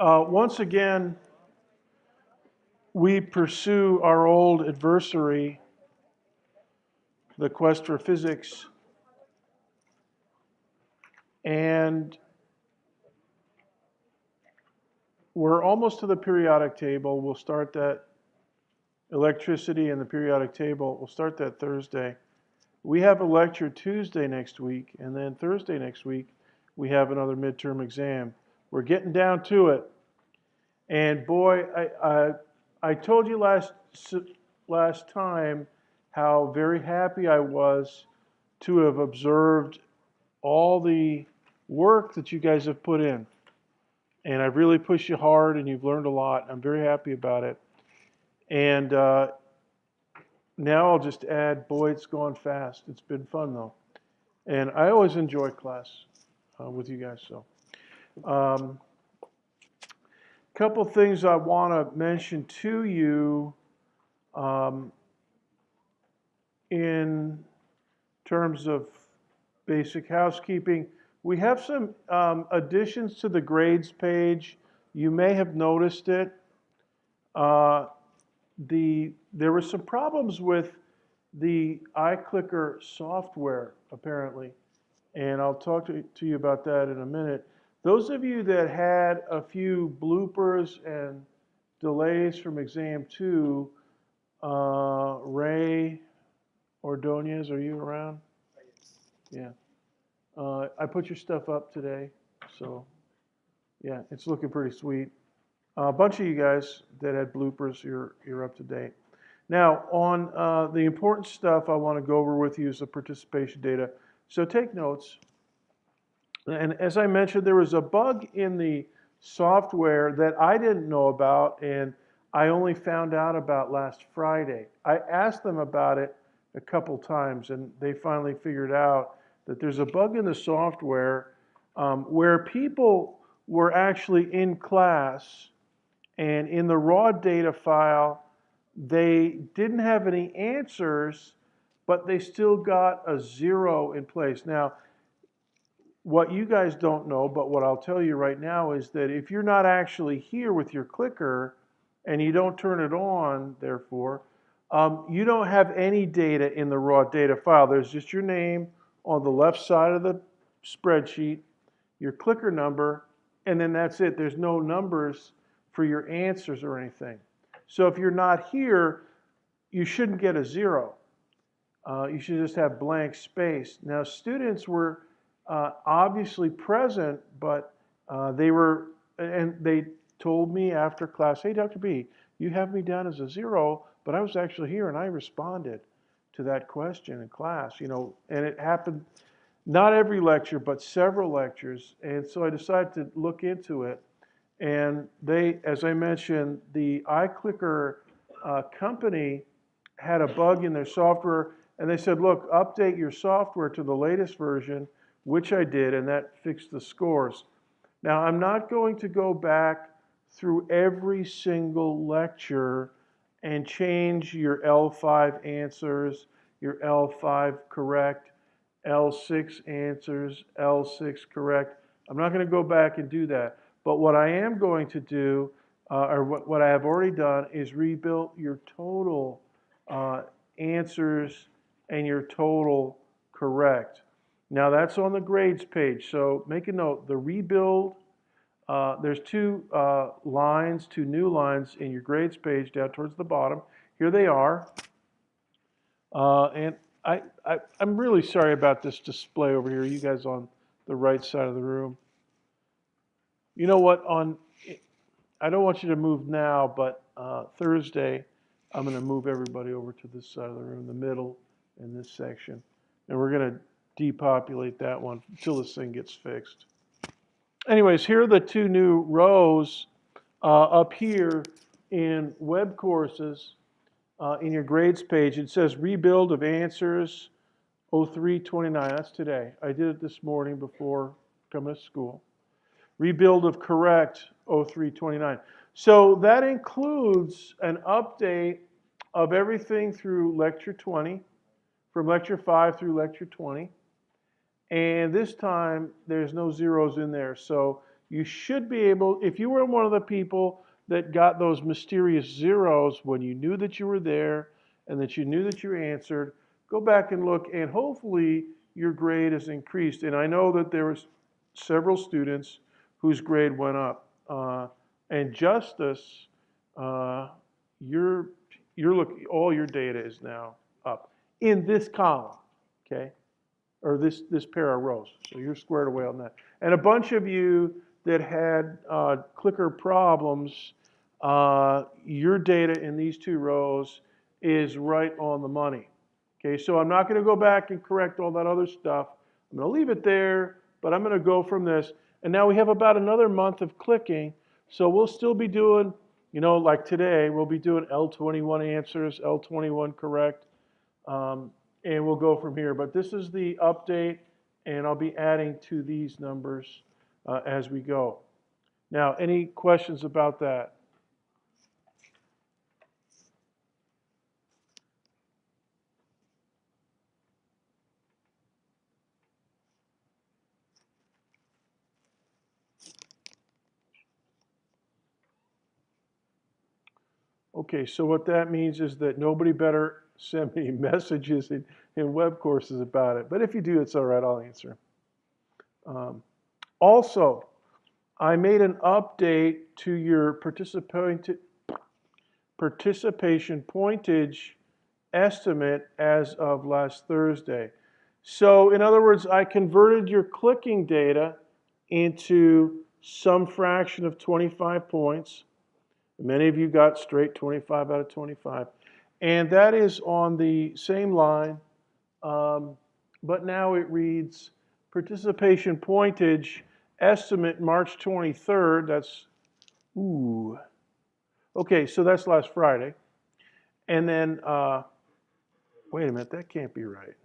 Once again, we pursue our old adversary, the quest for physics, and we're almost to the periodic table. We'll start that electricity and the periodic table. We'll start that Thursday. We have a lecture Tuesday next week, and then Thursday next week, we have another midterm exam. We're getting down to it. And boy, I told you last time how very happy I was to have observed all the work that you guys have put in. And I've really pushed you hard, and you've learned a lot. I'm very happy about it. And now I'll just add, boy, it's gone fast. It's been fun, though. And I always enjoy class with you guys. So, couple things I want to mention to you in terms of basic housekeeping. We have some additions to the grades page. You may have noticed it. There were some problems with the iClicker software, apparently, and I'll talk to you about that in a minute. Those of you that had a few bloopers and delays from exam 2, Ray Ordonez, are you around? Yeah. I put your stuff up today, so yeah, it's looking pretty sweet. A bunch of you guys that had bloopers, you're up to date. Now, on the important stuff I want to go over with you is the participation data. So take notes. And as I mentioned, there was a bug in the software that I didn't know about, and I only found out about last Friday. I asked them about it a couple times, and they finally figured out that there's a bug in the software where people were actually in class, and in the raw data file, they didn't have any answers, but they still got a 0 in place. Now, what you guys don't know, but what I'll tell you right now is that if you're not actually here with your clicker and you don't turn it on, therefore, you don't have any data in the raw data file. There's just your name on the left side of the spreadsheet, your clicker number, and then that's it. There's no numbers for your answers or anything. So if you're not here, you shouldn't get a 0. You should just have blank space. Now, students were obviously present, but they told me after class, hey, Dr. B, you have me down as a 0, but I was actually here and I responded to that question in class, and it happened not every lecture, but several lectures. And so I decided to look into it. And they, as I mentioned, the iClicker company had a bug in their software, and they said, look, update your software to the latest version, which I did, and that fixed the scores. Now, I'm not going to go back through every single lecture and change your L5 answers, your L5 correct, L6 answers, L6 correct. I'm not going to go back and do that. But what I am going to do, or what I have already done, is rebuild your total answers and your total correct. Now that's on the grades page, so make a note. The rebuild, there's two new lines in your grades page down towards the bottom. Here they are. And I'm really sorry about this display over here. You guys on the right side of the room. You know what? I don't want you to move now, but Thursday, I'm going to move everybody over to this side of the room, the middle in this section. And we're going to depopulate that one until this thing gets fixed. Anyways, here are the two new rows up here in web courses in your grades page. It says rebuild of answers 0329. That's today. I did it this morning before coming to school. Rebuild of correct 0329. So that includes an update of everything through lecture 20, from lecture 5 through lecture 20. And this time, there's no zeros in there. So you should be able, if you were one of the people that got those mysterious zeros when you knew that you were there and that you knew that you answered, go back and look, and hopefully your grade is increased. And I know that there was several students whose grade went up. And Justice, you're looking, all your data is now up in this column, okay, or this pair of rows. So you're squared away on that. And a bunch of you that had clicker problems, your data in these two rows is right on the money. Okay, so I'm not going to go back and correct all that other stuff. I'm going to leave it there, but I'm going to go from this. And now we have about another month of clicking, so we'll still be doing, like today, we'll be doing L21 answers, L21 correct, and we'll go from here. But this is the update, and I'll be adding to these numbers as we go. Now, any questions about that? Okay, so what that means is that nobody better send me messages in web courses about it. But if you do, it's all right, I'll answer. Also, I made an update to your participation pointage estimate as of last Thursday. So in other words, I converted your clicking data into some fraction of 25 points. Many of you got straight 25 out of 25. And that is on the same line, but now it reads participation pointage estimate March 23rd. That's, ooh. Okay, so that's last Friday. And then, wait a minute, that can't be right.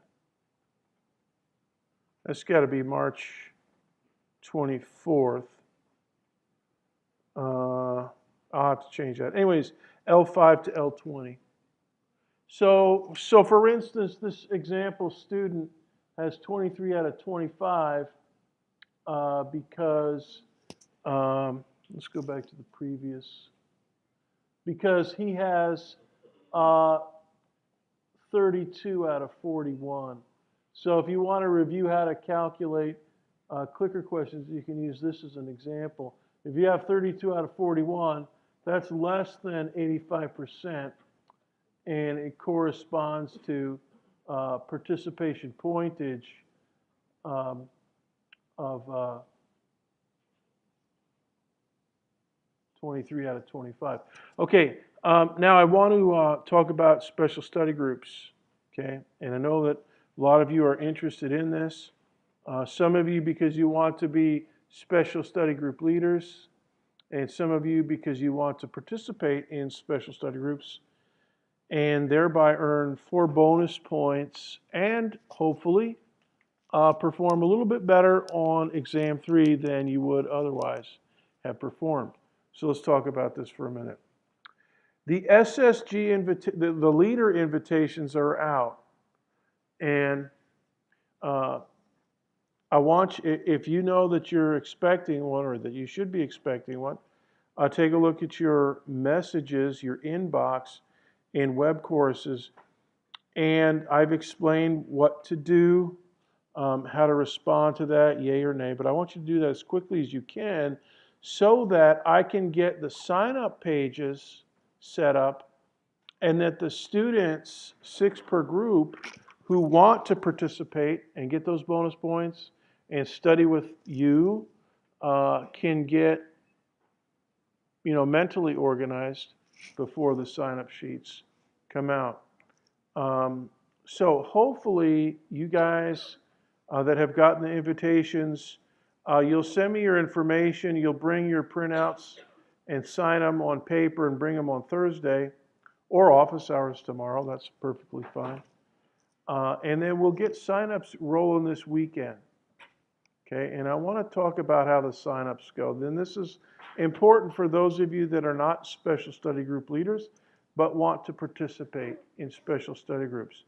That's got to be March 24th. I'll have to change that. Anyways, L5 to L20. So for instance, this example student has 23 out of 25 because, let's go back to the previous, because he has 32 out of 41. So if you want to review how to calculate clicker questions, you can use this as an example. If you have 32 out of 41, that's less than 85%, and it corresponds to participation pointage of 23 out of 25. Okay, now I want to talk about special study groups, okay? And I know that a lot of you are interested in this. Some of you because you want to be special study group leaders, and some of you because you want to participate in special study groups and thereby earn 4 bonus points and hopefully perform a little bit better on exam 3 than you would otherwise have performed. So let's talk about this for a minute. The SSG, the leader invitations are out, and I want you, if you know that you're expecting one or that you should be expecting one, take a look at your messages, your inbox in web courses, and I've explained what to do, how to respond to that, yay or nay, but I want you to do that as quickly as you can so that I can get the sign-up pages set up and that the students, 6 per group, who want to participate and get those bonus points and study with you can get, mentally organized before the sign-up sheets come out. So hopefully you guys that have gotten the invitations, you'll send me your information, you'll bring your printouts and sign them on paper and bring them on Thursday or office hours tomorrow. That's perfectly fine. And then we'll get sign-ups rolling this weekend. Okay, and I want to talk about how the sign-ups go. Then this is important for those of you that are not special study group leaders but want to participate in special study groups.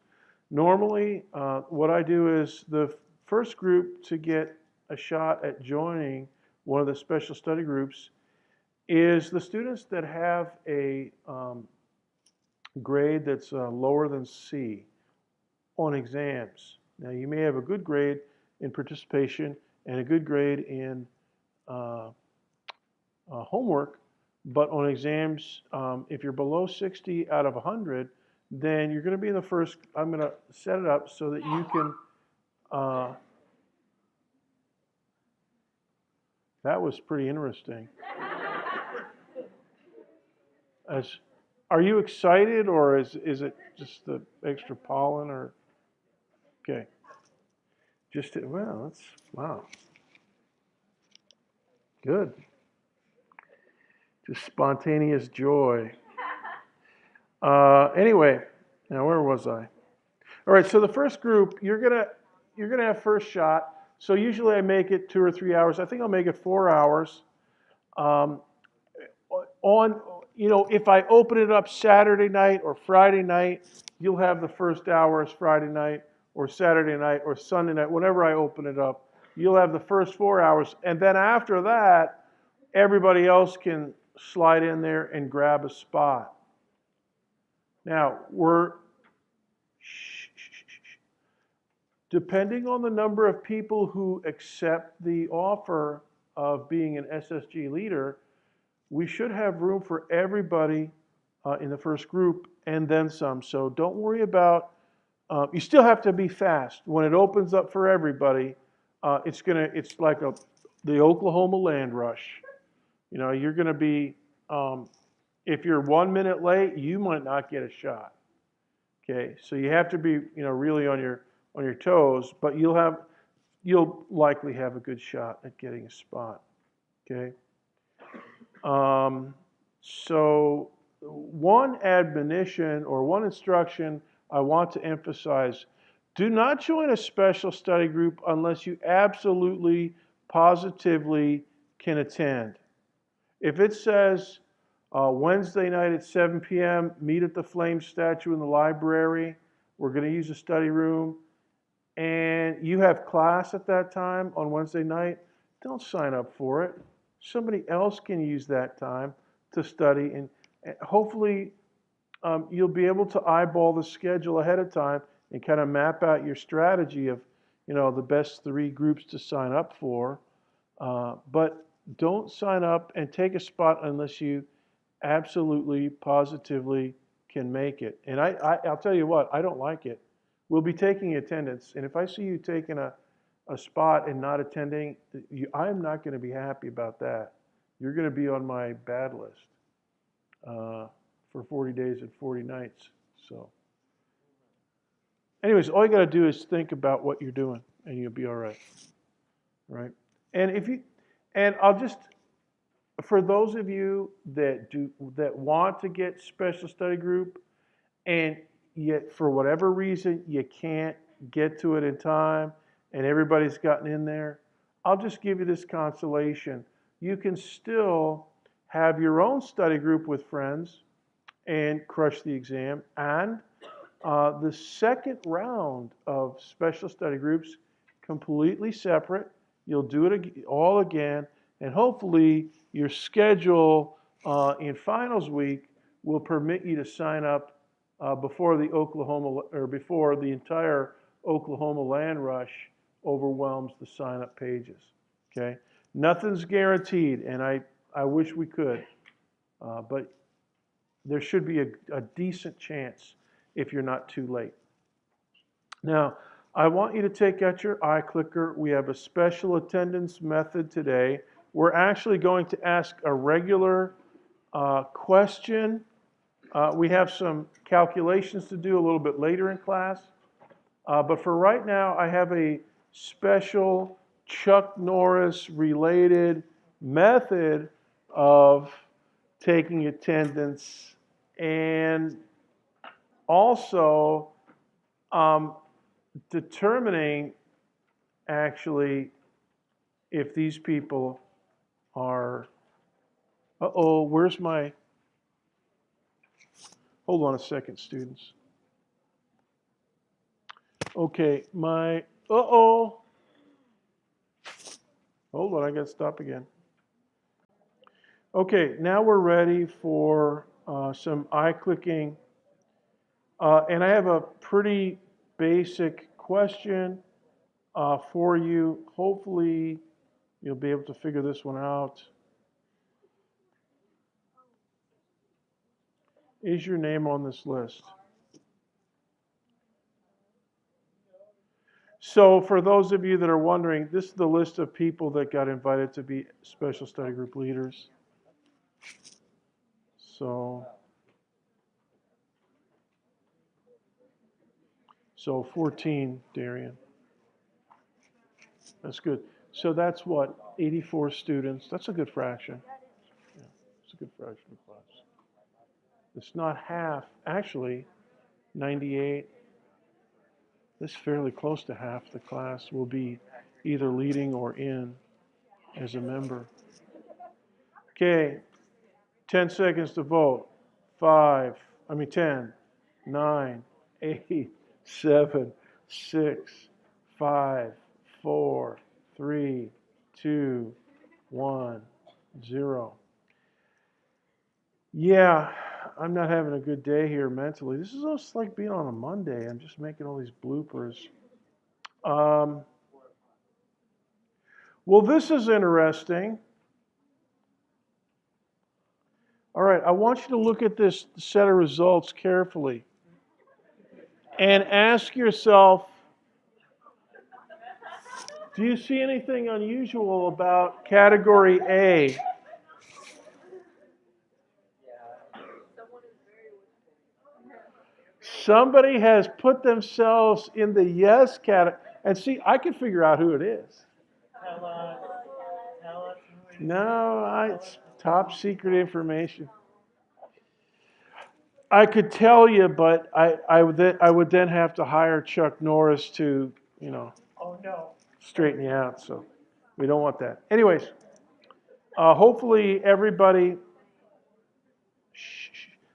Normally, what I do is the first group to get a shot at joining one of the special study groups, is the students that have a grade that's lower than C on exams. Now, you may have a good grade in participation and a good grade in homework, but on exams, if you're below 60 out of 100, then you're going to be in the first. I'm going to set it up so that you can. That was pretty interesting. Are you excited, or is it just the extra pollen, or okay? Well, that's wow. Good. Just spontaneous joy. Anyway, now where was I? All right, so the first group, you're gonna have first shot. So usually I make it 2 or 3 hours. I think I'll make it 4 hours. If I open it up Saturday night or Friday night, you'll have the first hours Friday night or Saturday night or Sunday night. Whenever I open it up, you'll have the first 4 hours, and then after that, everybody else can slide in there and grab a spot. Now, depending on the number of people who accept the offer of being an SSG leader, we should have room for everybody in the first group and then some. So don't worry about, you still have to be fast. When it opens up for everybody, it's like the Oklahoma land rush. You're going to be, if you're 1 minute late, you might not get a shot. Okay, so you have to be, really on your toes, but you'll likely have a good shot at getting a spot. Okay. So one admonition or one instruction I want to emphasize: do not join a special study group unless you absolutely, positively can attend. If it says Wednesday night at 7 p.m., meet at the Flame statue in the library, we're going to use the study room, and you have class at that time on Wednesday night, don't sign up for it. Somebody else can use that time to study, and hopefully you'll be able to eyeball the schedule ahead of time and kind of map out your strategy of the best 3 groups to sign up for. But don't sign up and take a spot unless you absolutely, positively can make it. And I'll tell you what, I don't like it. We'll be taking attendance, and if I see you taking a spot and not attending, I'm not going to be happy about that. You're going to be on my bad list for 40 days and 40 nights. So, anyways, all you got to do is think about what you're doing, and you'll be all right. Right? And I'll just, for those of you that want to get special study group, and yet for whatever reason you can't get to it in time, and everybody's gotten in there, I'll just give you this consolation. You can still have your own study group with friends and crush the exam. And the second round of special study groups, completely separate. You'll do it all again. And hopefully your schedule in finals week will permit you to sign up before the entire Oklahoma land rush overwhelms the sign-up pages. Okay, nothing's guaranteed, and I wish we could, but there should be a decent chance if you're not too late. Now, I want you to take out your iClicker. We have a special attendance method today. We're actually going to ask a regular question. We have some calculations to do a little bit later in class. But for right now, I have a special Chuck Norris related method of taking attendance, and also determining actually if these people are, where's my, hold on a second, students. Okay, hold on, I got to stop again. Okay, now we're ready for some eye clicking. And I have a pretty basic question for you. Hopefully, you'll be able to figure this one out. Is your name on this list? So, for those of you that are wondering, this is the list of people that got invited to be special study group leaders. So 14, Darian. That's good. So that's what, 84 students. That's a good fraction. Yeah, it's a good fraction of class. It's not half. Actually, 98. This is fairly close to half the class will be either leading or in as a member. Okay, 10 seconds to vote. 10, 9, 8, 7, 6, 5, 4, 3, 2, 1, 0. Yeah, I'm not having a good day here mentally. This is almost like being on a Monday. I'm just making all these bloopers. Well, this is interesting. All right, I want you to look at this set of results carefully and ask yourself, do you see anything unusual about category A? Somebody has put themselves in the yes category. And see, I can figure out who it is. Tell us no, it's top secret information. I could tell you, but I would then have to hire Chuck Norris to, oh, no, straighten you out. So we don't want that. Anyways, hopefully everybody,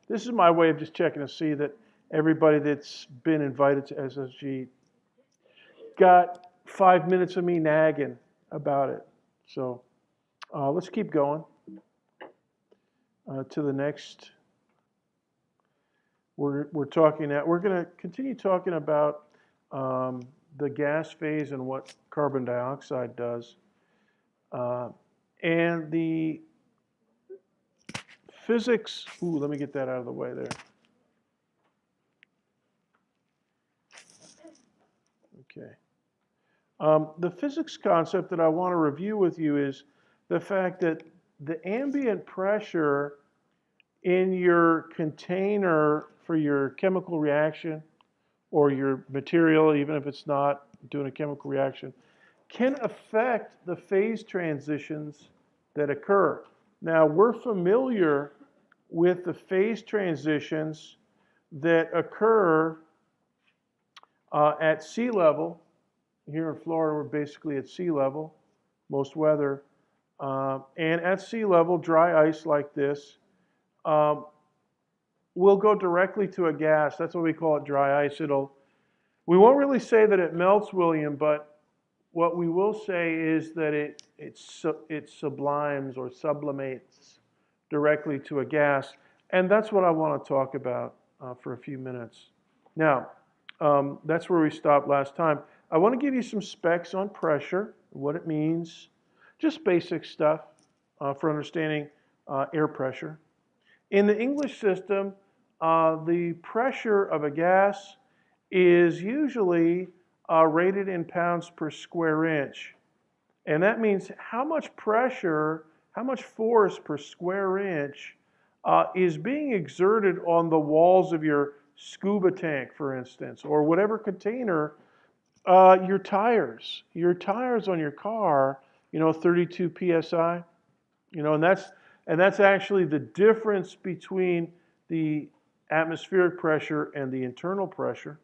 this is my way of just checking to see that everybody that's been invited to SSG got 5 minutes of me nagging about it. So let's keep going to the next. We're going to continue talking about the gas phase and what carbon dioxide does, and the physics. Ooh, let me get that out of the way there. Okay. The physics concept that I want to review with you is the fact that the ambient pressure in your container for your chemical reaction or your material, even if it's not doing a chemical reaction, can affect the phase transitions that occur. Now, we're familiar with the phase transitions that occur at sea level. Here in Florida, we're basically at sea level, most weather. And at sea level, dry ice like this will go directly to a gas. That's what we call it, dry ice. We won't really say that it melts, William, but what we will say is that it sublimes or sublimates directly to a gas. And that's what I want to talk about for a few minutes. Now, that's where we stopped last time. I want to give you some specs on pressure, what it means, just basic stuff for understanding air pressure. In the English system, the pressure of a gas is usually rated in pounds per square inch. And that means how much pressure, how much force per square inch is being exerted on the walls of your scuba tank, for instance, or whatever container, your tires on your car, 32 psi, and that's actually the difference between the atmospheric pressure and the internal pressure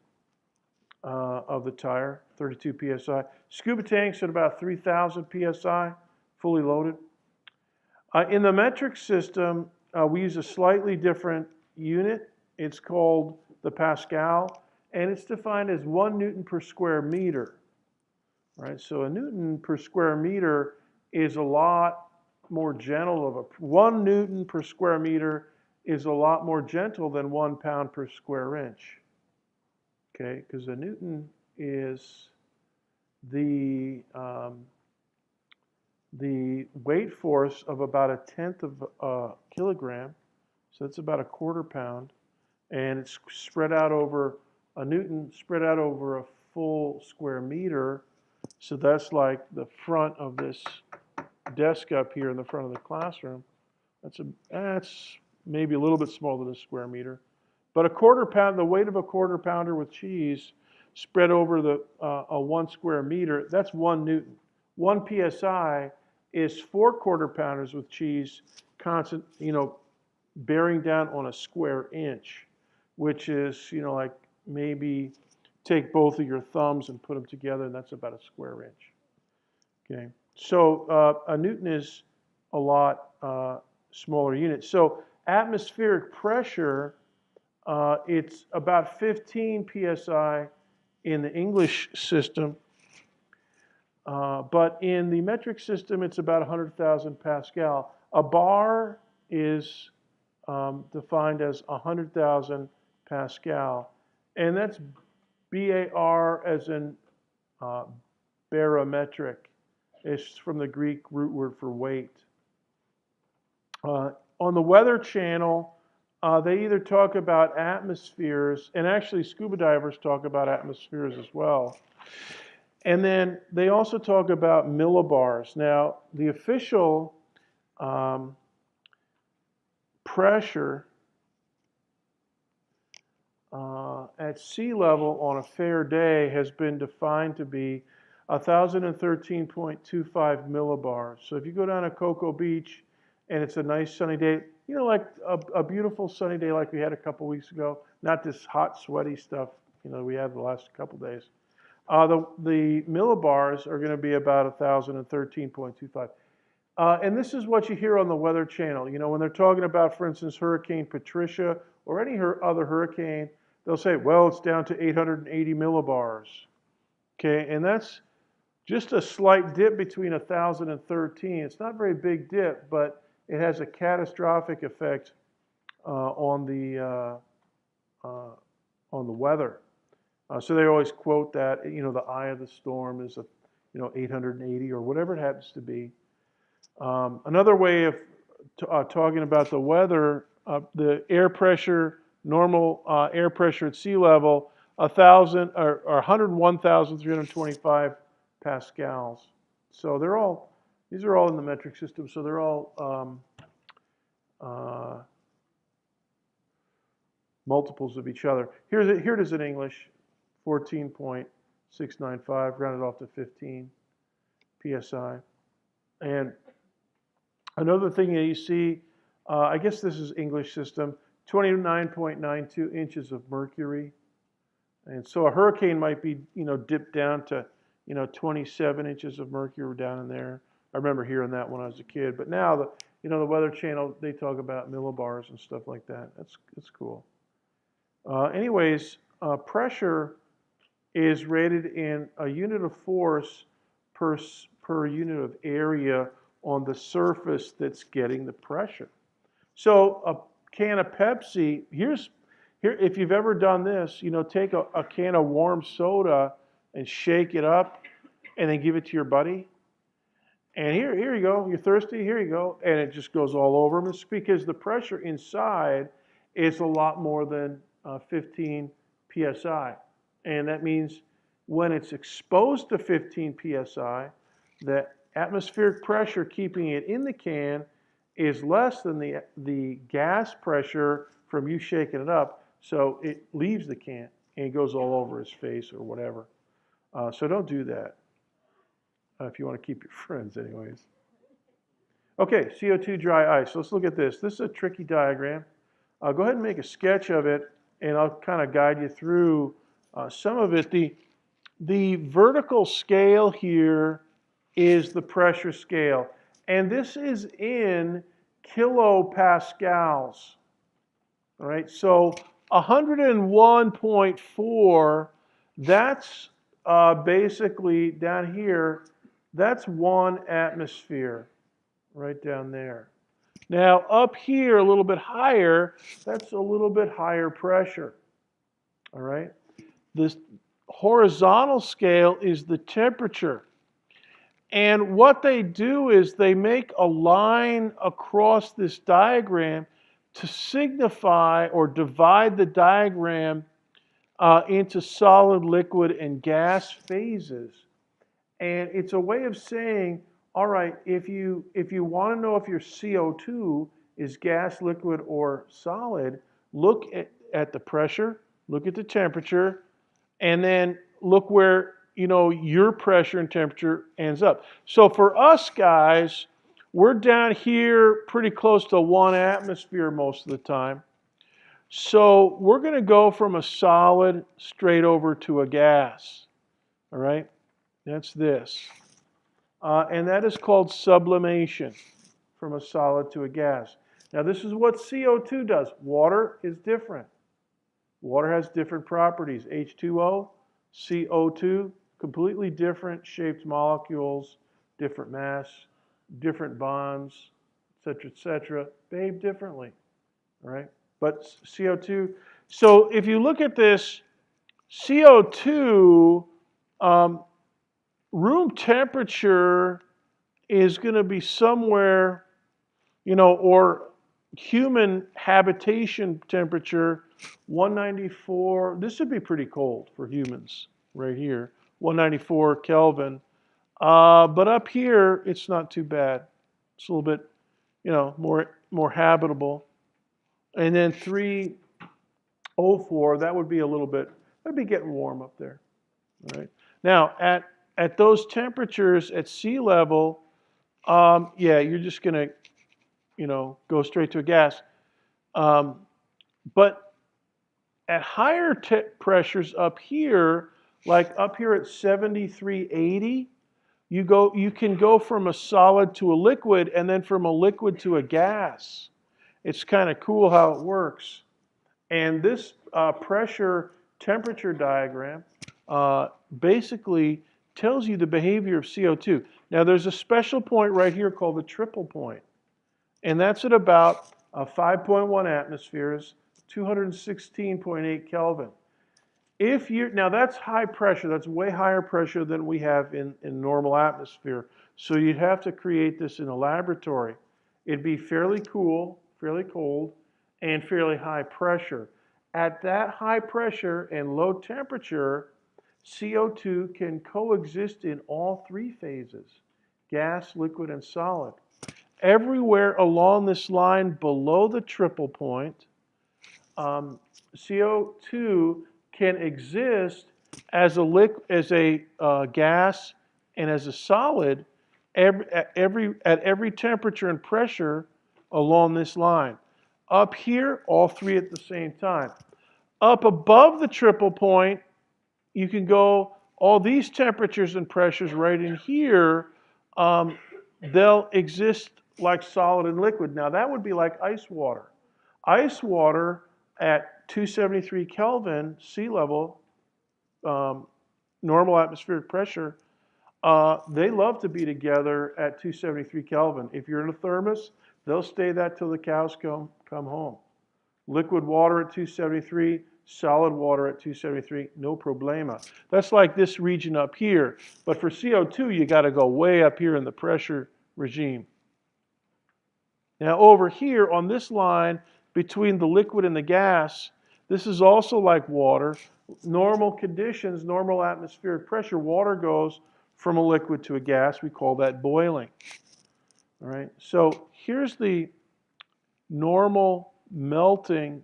of the tire, 32 psi. Scuba tanks at about 3,000 psi, fully loaded. In the metric system, we use a slightly different unit. It's called the Pascal, and it's defined as 1 Newton per square meter. Right? So a Newton per square meter is a lot more gentle of a 1 Newton per square meter is a lot more gentle than 1 pound per square inch. Okay, because a Newton is the weight force of about 1/10 of a kilogram, so that's about 1/4 pound, and it's spread out over a Newton spread out over a full square meter, so that's like the front of this desk up here in the front of the classroom. That's maybe a little bit smaller than a square meter, but a 1/4 pound, the weight of a 1/4 pounder with cheese spread over the a 1 square meter, that's 1 Newton. 1 psi is 4 1/4 pounders with cheese, constant, bearing down on a square inch, which is, like maybe take both of your thumbs and put them together, and that's about a square inch. Okay, so a Newton is a lot smaller unit. So atmospheric pressure, it's about 15 psi in the English system, but in the metric system, it's about 100,000 Pascal. A bar is defined as 100,000 Pascal, and that's BAR as in barometric. It's from the Greek root word for weight. On the Weather Channel, they either talk about atmospheres, and actually scuba divers talk about atmospheres as well. And then they also talk about millibars. Now, the official pressure at sea level on a fair day has been defined to be 1,013.25 millibars. So if you go down to Cocoa Beach and it's a nice sunny day, like a beautiful sunny day like we had a couple weeks ago, not this hot, sweaty stuff, we had the last couple days. The millibars are going to be about 1,013.25. And this is what you hear on the Weather Channel. When they're talking about, for instance, Hurricane Patricia or any other hurricane, they'll say, well, it's down to 880 millibars. Okay, and that's just a slight dip between 1,000 and 13. It's not a very big dip, but it has a catastrophic effect on the weather. So they always quote that, the eye of the storm is 880 or whatever it happens to be. Another way of talking about the weather, the air pressure, normal air pressure at sea level, 1,000 or 101,325 pascals. So these are all in the metric system. So they're all multiples of each other. Here it is in English, 14.695, rounded off to 15 psi. And another thing that you see, I guess this is English system, 29.92 inches of mercury. And so a hurricane might be, dipped down to, 27 inches of mercury down in there. I remember hearing that when I was a kid. But now, the Weather Channel, they talk about millibars and stuff like that. That's cool. Anyways, pressure is rated in a unit of force per unit of area on the surface that's getting the pressure. So a can of Pepsi, here, if you've ever done this, take a can of warm soda and shake it up and then give it to your buddy. And here you go, you're thirsty, here you go. And it just goes all over them. It's because the pressure inside is a lot more than 15 psi. And that means when it's exposed to 15 psi, the atmospheric pressure keeping it in the can is less than the gas pressure from you shaking it up. So it leaves the can and goes all over his face or whatever. So don't do that if you want to keep your friends anyways. Okay, CO2 dry ice. Let's look at this. This is a tricky diagram. Go ahead and make a sketch of it, and I'll kind of guide you through some of it. The vertical scale here is the pressure scale, and this is in kilopascals. All right, so 101.4, that's basically down here, that's 1 atmosphere. right down there. Now up here a little bit higher, that's a little bit higher pressure. All right. This horizontal scale is the temperature. And what they do is they make a line across this diagram to signify or divide the diagram into solid, liquid, and gas phases. And it's a way of saying, all right, if you want to know if your CO2 is gas, liquid, or solid, look at the pressure, look at the temperature, and then look where your pressure and temperature ends up. So for us guys, we're down here pretty close to 1 atmosphere most of the time. So we're going to go from a solid straight over to a gas. All right, that's this. And that is called sublimation, from a solid to a gas. Now this is what CO2 does. Water is different. Water has different properties. H2O, CO2, completely different shaped molecules, different mass, different bonds, etc., behave differently, right? But CO2, so if you look at this, CO2, room temperature is going to be somewhere, or human habitation temperature, 194. This would be pretty cold for humans right here, 194 Kelvin. But up here, it's not too bad. It's a little bit, more habitable. And then 304, that would be a little bit, that'd be getting warm up there. All right. Now, at those temperatures at sea level, yeah, you're just going to, go straight to a gas. But at higher pressures up here, like up here at 7380, you can go from a solid to a liquid, and then from a liquid to a gas. It's kind of cool how it works. And this pressure temperature diagram basically tells you the behavior of CO2. Now there's a special point right here called the triple point. And that's at about 5.1 atmospheres, 216.8 Kelvin. Now that's high pressure, that's way higher pressure than we have in normal atmosphere. So you'd have to create this in a laboratory. It'd be fairly cool, fairly cold, and fairly high pressure. At that high pressure and low temperature, CO2 can coexist in all three phases, gas, liquid, and solid. Everywhere along this line below the triple point, CO2 can exist as a gas and as a solid at every temperature and pressure along this line. Up here, all three at the same time. Up above the triple point, you can go all these temperatures and pressures right in here. They'll exist like solid and liquid. Now that would be like ice water. Ice water at 273 Kelvin, sea level, normal atmospheric pressure, they love to be together at 273 Kelvin. If you're in a thermos, they'll stay that till the cows come home. Liquid water at 273, solid water at 273, no problema. That's like this region up here. But for CO2, you got to go way up here in the pressure regime. Now over here on this line between the liquid and the gas, this is also like water. Normal conditions, normal atmospheric pressure, water goes from a liquid to a gas. We call that boiling. All right. So here's the normal melting.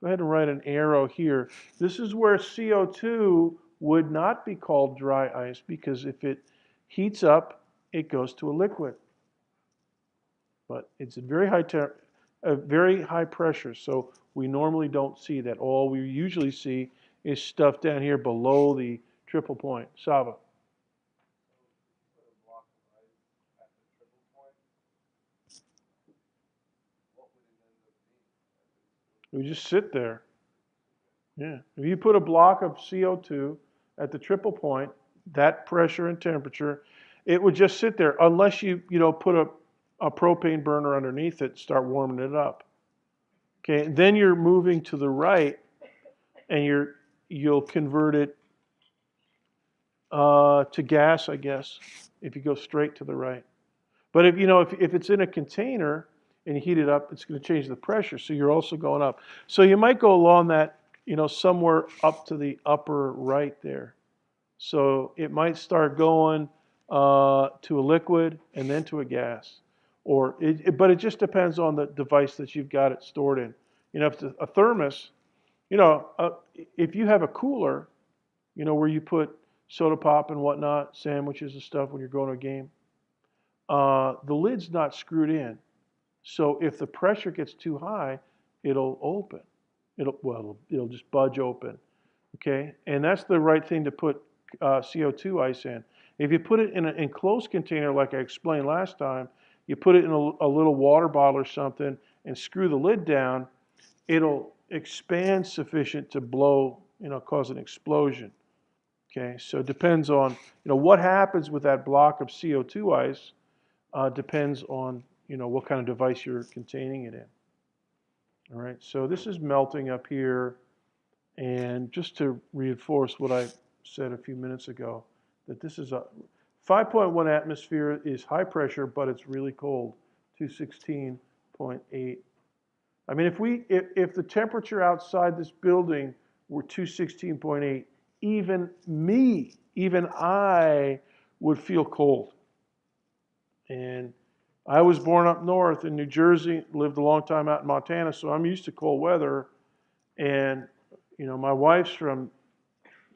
Go ahead and write an arrow here. This is where CO2 would not be called dry ice, because if it heats up, it goes to a liquid. But it's a very high pressure, so we normally don't see that. All we usually see is stuff down here below the triple point. Sava. We just sit there. Yeah. If you put a block of CO2 at the triple point, that pressure and temperature, it would just sit there unless you put a propane burner underneath it, start warming it up. Okay, then you're moving to the right, and you'll convert it to gas, I guess, if you go straight to the right. But if it's in a container and you heat it up, it's going to change the pressure, so you're also going up. So you might go along that, somewhere up to the upper right there. So it might start going to a liquid and then to a gas, but it just depends on the device that you've got it stored in. If it's a thermos, if you have a cooler, where you put soda pop and whatnot, sandwiches and stuff when you're going to a game, the lid's not screwed in. So if the pressure gets too high, it'll open. It'll just budge open. Okay, and that's the right thing to put CO2 ice in. If you put it in an enclosed container, like I explained last time, you put it in a little water bottle or something and screw the lid down, it'll expand sufficient to blow, cause an explosion. Okay, so it depends on, what happens with that block of CO2 ice depends on, what kind of device you're containing it in. All right, so this is melting up here. And just to reinforce what I said a few minutes ago, that this is a 5.1 atmosphere is high pressure, but it's really cold, 216.8. I mean, if the temperature outside this building were 216.8, even I would feel cold. And I was born up north in New Jersey, lived a long time out in Montana, so I'm used to cold weather. And my wife's from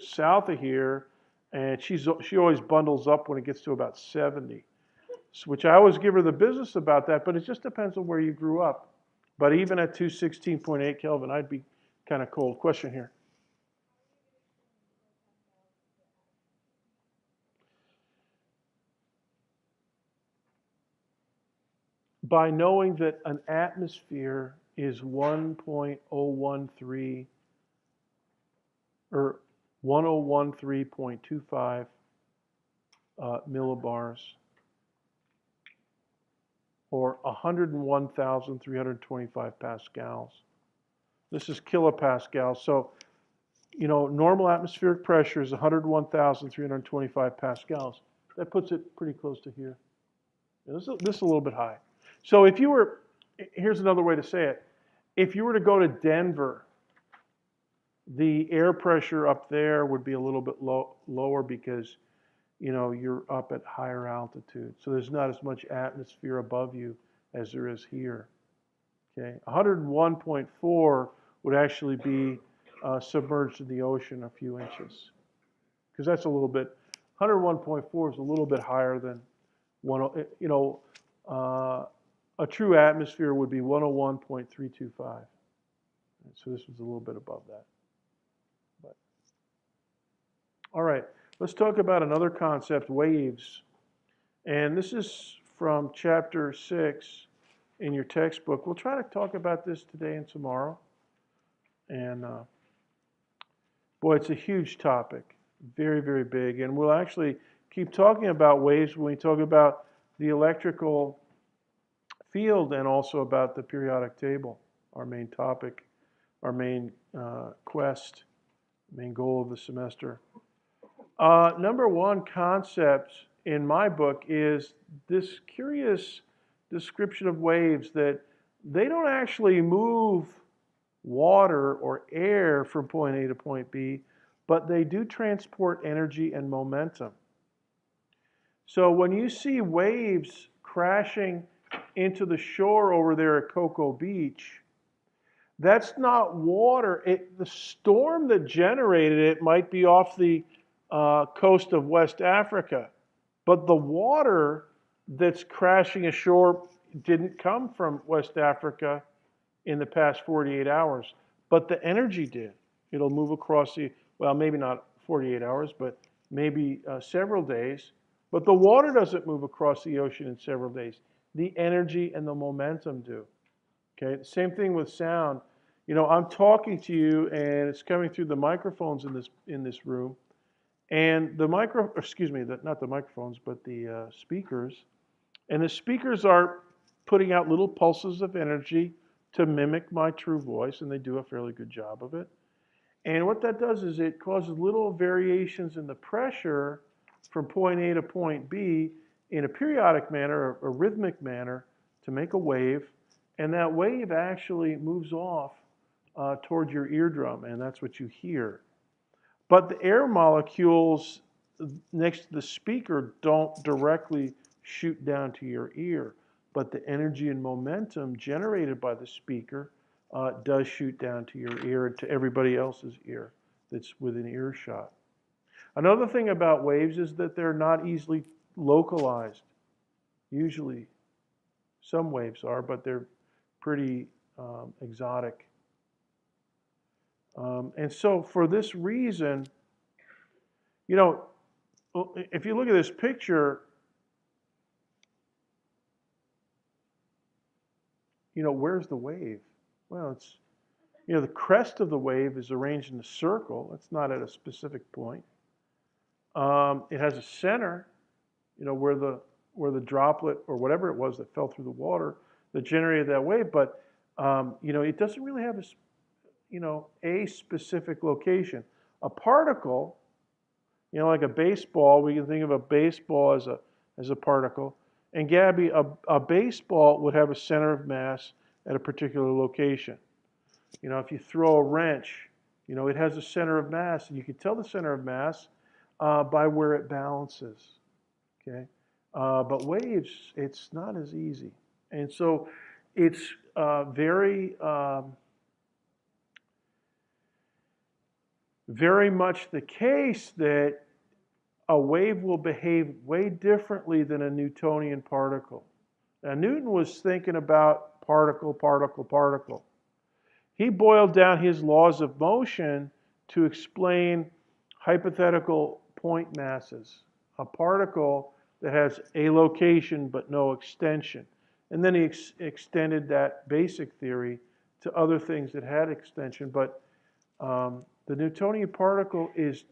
south of here, and she always bundles up when it gets to about 70, which I always give her the business about that, but it just depends on where you grew up. But even at 216.8 Kelvin, I'd be kind of cold. Question here. By knowing that an atmosphere is 1.013 or 1013.25 millibars, or 101,325 pascals. This is kilopascals. So, normal atmospheric pressure is 101,325 pascals. That puts it pretty close to here. This is a little bit high. So here's another way to say it. If you were to go to Denver, the air pressure up there would be a little bit lower because, you're up at higher altitude. So there's not as much atmosphere above you as there is here. Okay, 101.4 would actually be submerged in the ocean a few inches, because that's a little bit. 101.4 is a little bit higher than a true atmosphere would be 101.325. So this was a little bit above that. But all right, let's talk about another concept, waves. And this is from chapter 6 in your textbook. We'll try to talk about this today and tomorrow. And boy, it's a huge topic, very, very big. And we'll actually keep talking about waves when we talk about the electrical field and also about the periodic table, our main topic, our main quest, main goal of the semester. Number one concept in my book is this curious description of waves, that they don't actually move water or air from point A to point B, but they do transport energy and momentum. So when you see waves crashing into the shore over there at Cocoa Beach, that's not water. The storm that generated it might be off the coast of West Africa, but the water that's crashing ashore didn't come from West Africa in the past 48 hours, but the energy did. It'll move across maybe not 48 hours, but maybe several days. But the water doesn't move across the ocean in several days. The energy and the momentum do. Okay, same thing with sound. I'm talking to you, and it's coming through the microphones in this room, and not the microphones, but the speakers, and the speakers are putting out little pulses of energy to mimic my true voice, and they do a fairly good job of it. And what that does is it causes little variations in the pressure from point A to point B in a periodic manner, a rhythmic manner, to make a wave. And that wave actually moves off towards your eardrum, and that's what you hear. But the air molecules next to the speaker don't directly shoot down to your ear, but the energy and momentum generated by the speaker does shoot down to your ear and to everybody else's ear that's within earshot. Another thing about waves is that they're not easily localized. Usually, some waves are, but they're pretty exotic. And so for this reason, you know, if you look at this picture, you know, where's the wave? Well, it's, you know, the crest of the wave is arranged in a circle. It's not at a specific point. It has a center, you know, where the droplet or whatever it was that fell through the water that generated that wave. But, you know, it doesn't really have a specific location. A particle, you know, like a baseball, we can think of a baseball as a particle. And Gabby, a baseball would have a center of mass at a particular location. You know, if you throw a wrench, you know, it has a center of mass, and you can tell the center of mass by where it balances. Okay, but waves, it's not as easy, and so it's very much the case that a wave will behave way differently than a Newtonian particle. Now, Newton was thinking about particle, particle, particle. He boiled down his laws of motion to explain hypothetical point masses, a particle that has a location but no extension. And then he extended that basic theory to other things that had extension. But the Newtonian particle is,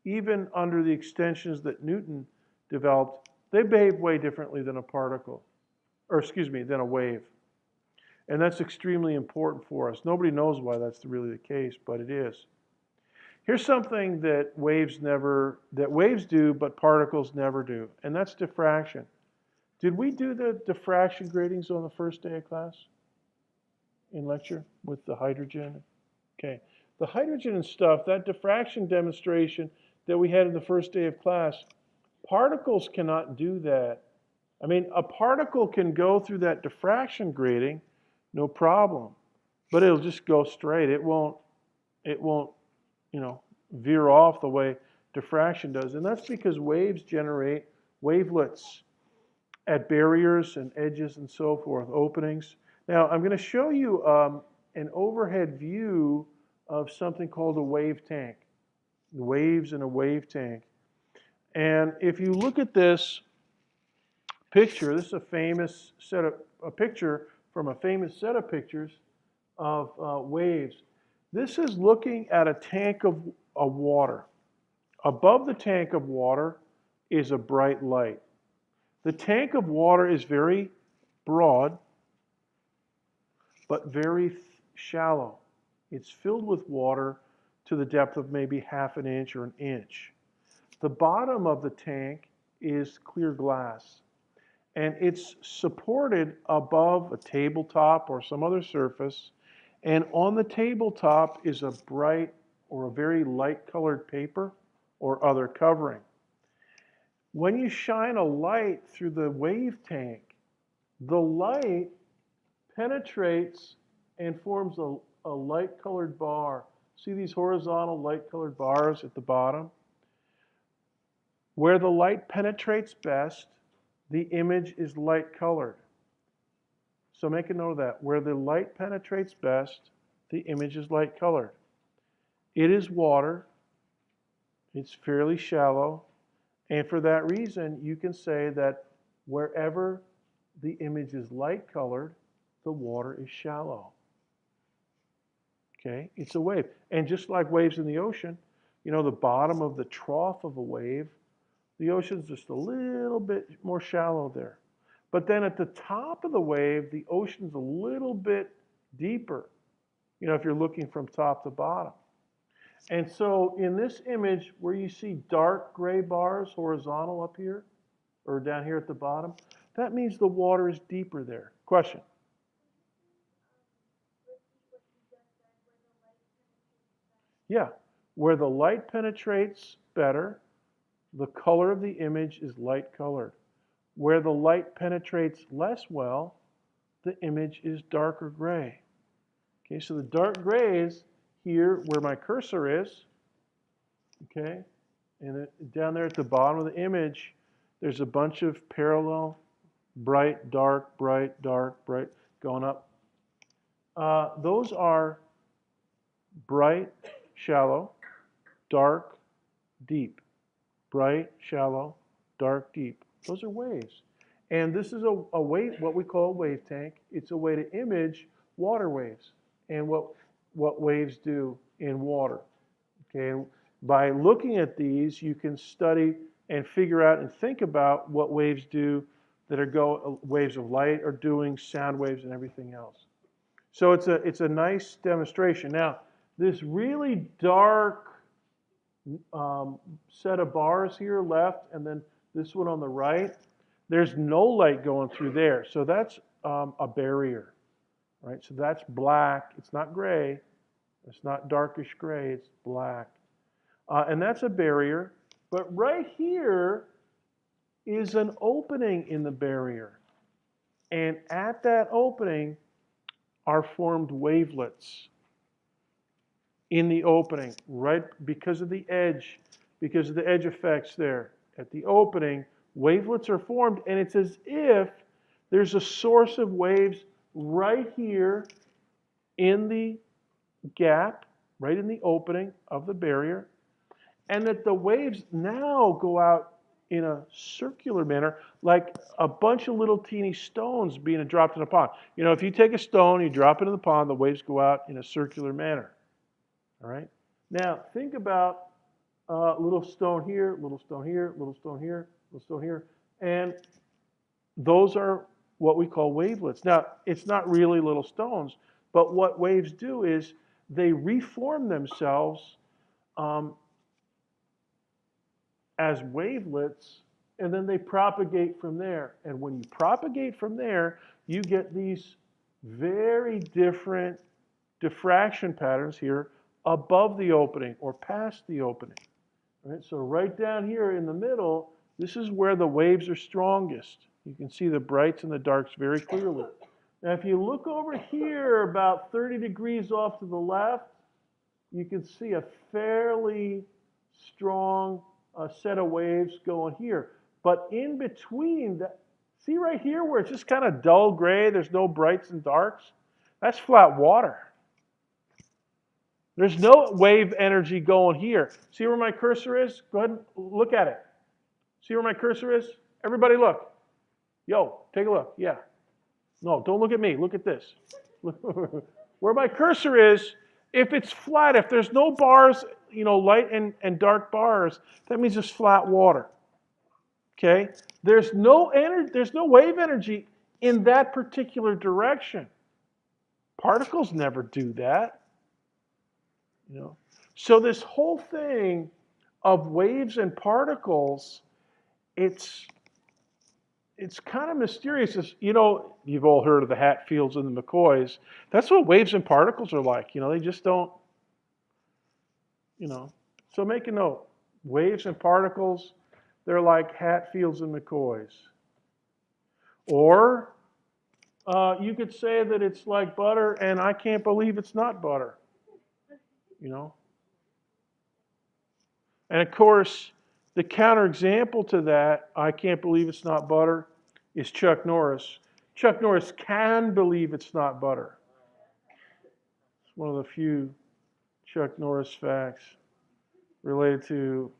even under the extensions that Newton developed, they behave way differently than a particle, or excuse me, than a wave. And that's extremely important for us. Nobody knows why that's really the case, but it is. Here's something that waves do, but particles never do, and that's diffraction. Did we do the diffraction gratings on the first day of class in lecture with the hydrogen? Okay. The hydrogen and stuff, that diffraction demonstration that we had in the first day of class, particles cannot do that. I mean, a particle can go through that diffraction grating, no problem, but it'll just go straight. It won't, you know, veer off the way diffraction does. And that's because waves generate wavelets at barriers and edges and so forth, openings. Now, I'm going to show you an overhead view of something called a wave tank. Waves in a wave tank. And if you look at this picture, this is a picture from a famous set of pictures of waves. This is looking at a tank of water. Above the tank of water is a bright light. The tank of water is very broad, but very shallow. It's filled with water to the depth of maybe half an inch or an inch. The bottom of the tank is clear glass, and it's supported above a tabletop or some other surface, and on the tabletop is a bright or a very light-colored paper or other covering. When you shine a light through the wave tank, the light penetrates and forms a light-colored bar. See these horizontal light-colored bars at the bottom? Where the light penetrates best, the image is light-colored. So make a note of that. Where the light penetrates best, the image is light-colored. It is water. It's fairly shallow. And for that reason, you can say that wherever the image is light-colored, the water is shallow. Okay, it's a wave. And just like waves in the ocean, you know, the bottom of the trough of a wave, the ocean's just a little bit more shallow there. But then at the top of the wave, the ocean's a little bit deeper, if you're looking from top to bottom. And so in this image where you see dark gray bars horizontal up here, or down here at the bottom, that means the water is deeper there. Question? Yeah, where the light penetrates better, the color of the image is light colored. Where the light penetrates less well, the image is darker gray. Okay, so the dark gray is here where my cursor is. Okay, and down there at the bottom of the image, there's a bunch of parallel, bright, dark, bright, going up. Those are bright, shallow, dark, deep. Bright, shallow, dark, deep. Those are waves. And this is a wave, what we call a wave tank. It's a way to image water waves and what waves do in water. Okay, by looking at these, you can study and figure out and think about what waves do that are waves of light are doing, sound waves and everything else. So it's a nice demonstration. Now, this really dark set of bars here left, and then this one on the right, there's no light going through there. So that's a barrier, right? So that's black. It's not gray. It's not darkish gray. It's black. And that's a barrier. But right here is an opening in the barrier. And at that opening are formed wavelets in the opening, right because of the edge effects there. At the opening, wavelets are formed, and it's as if there's a source of waves right here in the gap, right in the opening of the barrier, and that the waves now go out in a circular manner, like a bunch of little teeny stones being dropped in a pond. If you take a stone, you drop it in the pond, the waves go out in a circular manner. All right. Now think about little stone here, little stone here, little stone here, little stone here, and those are what we call wavelets. Now it's not really little stones, but what waves do is they reform themselves as wavelets, and then they propagate from there. And when you propagate from there, you get these very different diffraction patterns here above the opening or past the opening. Right? So right down here in the middle, this is where the waves are strongest. You can see the brights and the darks very clearly. Now if you look over here about 30 degrees off to the left, you can see a fairly strong set of waves going here. But in between, see right here where it's just kind of dull gray, there's no brights and darks? That's flat water. There's no wave energy going here. See where my cursor is? Go ahead and look at it. See where my cursor is? Everybody look. Yo, take a look. Yeah. No, don't look at me. Look at this. Where my cursor is, if it's flat, if there's no bars, light and dark bars, that means it's flat water. Okay? There's no wave energy in that particular direction. Particles never do that. So this whole thing of waves and particles, it's kind of mysterious. You've all heard of the Hatfields and the McCoys. That's what waves and particles are like. They just don't, So make a note. Waves and particles, they're like Hatfields and McCoys. Or you could say that it's like butter, and I can't believe it's not butter. And of course, the counterexample to that, I can't believe it's not butter, is Chuck Norris. Chuck Norris can believe it's not butter. It's one of the few Chuck Norris facts related to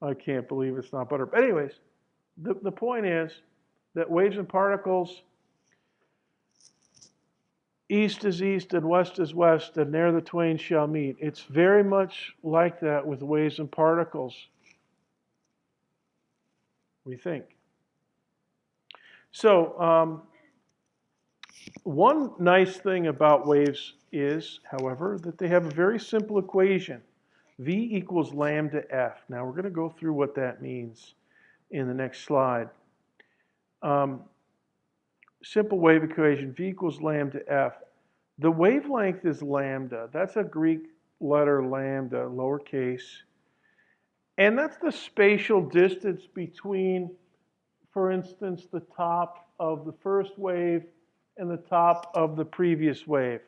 I can't believe it's not butter. But anyways, the point is that waves and particles, east is east and west is west, and there the twain shall meet. It's very much like that with waves and particles, we think. So one nice thing about waves is, however, that they have a very simple equation. V equals lambda f. Now we're going to go through what that means in the next slide. Simple wave equation, V equals lambda f. The wavelength is lambda. That's a Greek letter lambda, lowercase. And that's the spatial distance between, for instance, the top of the first wave and the top of the previous wave.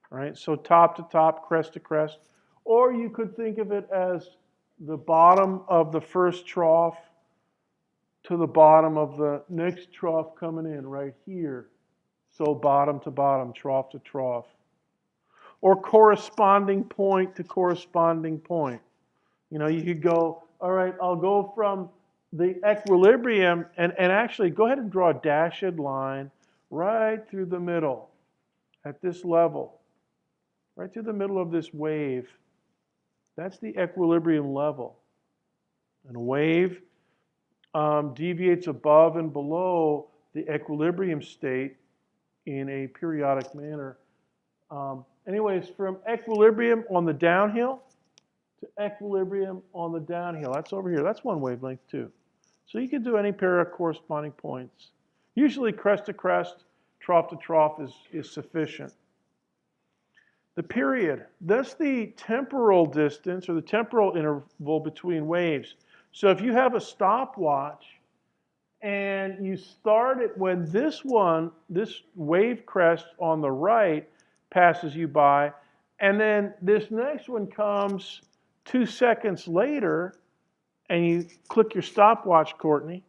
Right? So top to top, crest to crest. Or you could think of it as the bottom of the first trough to the bottom of the next trough coming in right here. So bottom to bottom, trough to trough. Or corresponding point to corresponding point. You know, you could go, all right, I'll go from the equilibrium, and actually go ahead and draw a dashed line right through the middle at this level. Right through the middle of this wave. That's the equilibrium level. And a wave deviates above and below the equilibrium state in a periodic manner. Anyways, from equilibrium on the downhill to equilibrium on the downhill. That's over here. That's one wavelength too. So you can do any pair of corresponding points. Usually crest to crest, trough to trough is sufficient. The period, that's the temporal distance or the temporal interval between waves. So if you have a stopwatch and you start it when this wave crest on the right passes you by, and then this next one comes 2 seconds later, and you click your stopwatch, Courtney,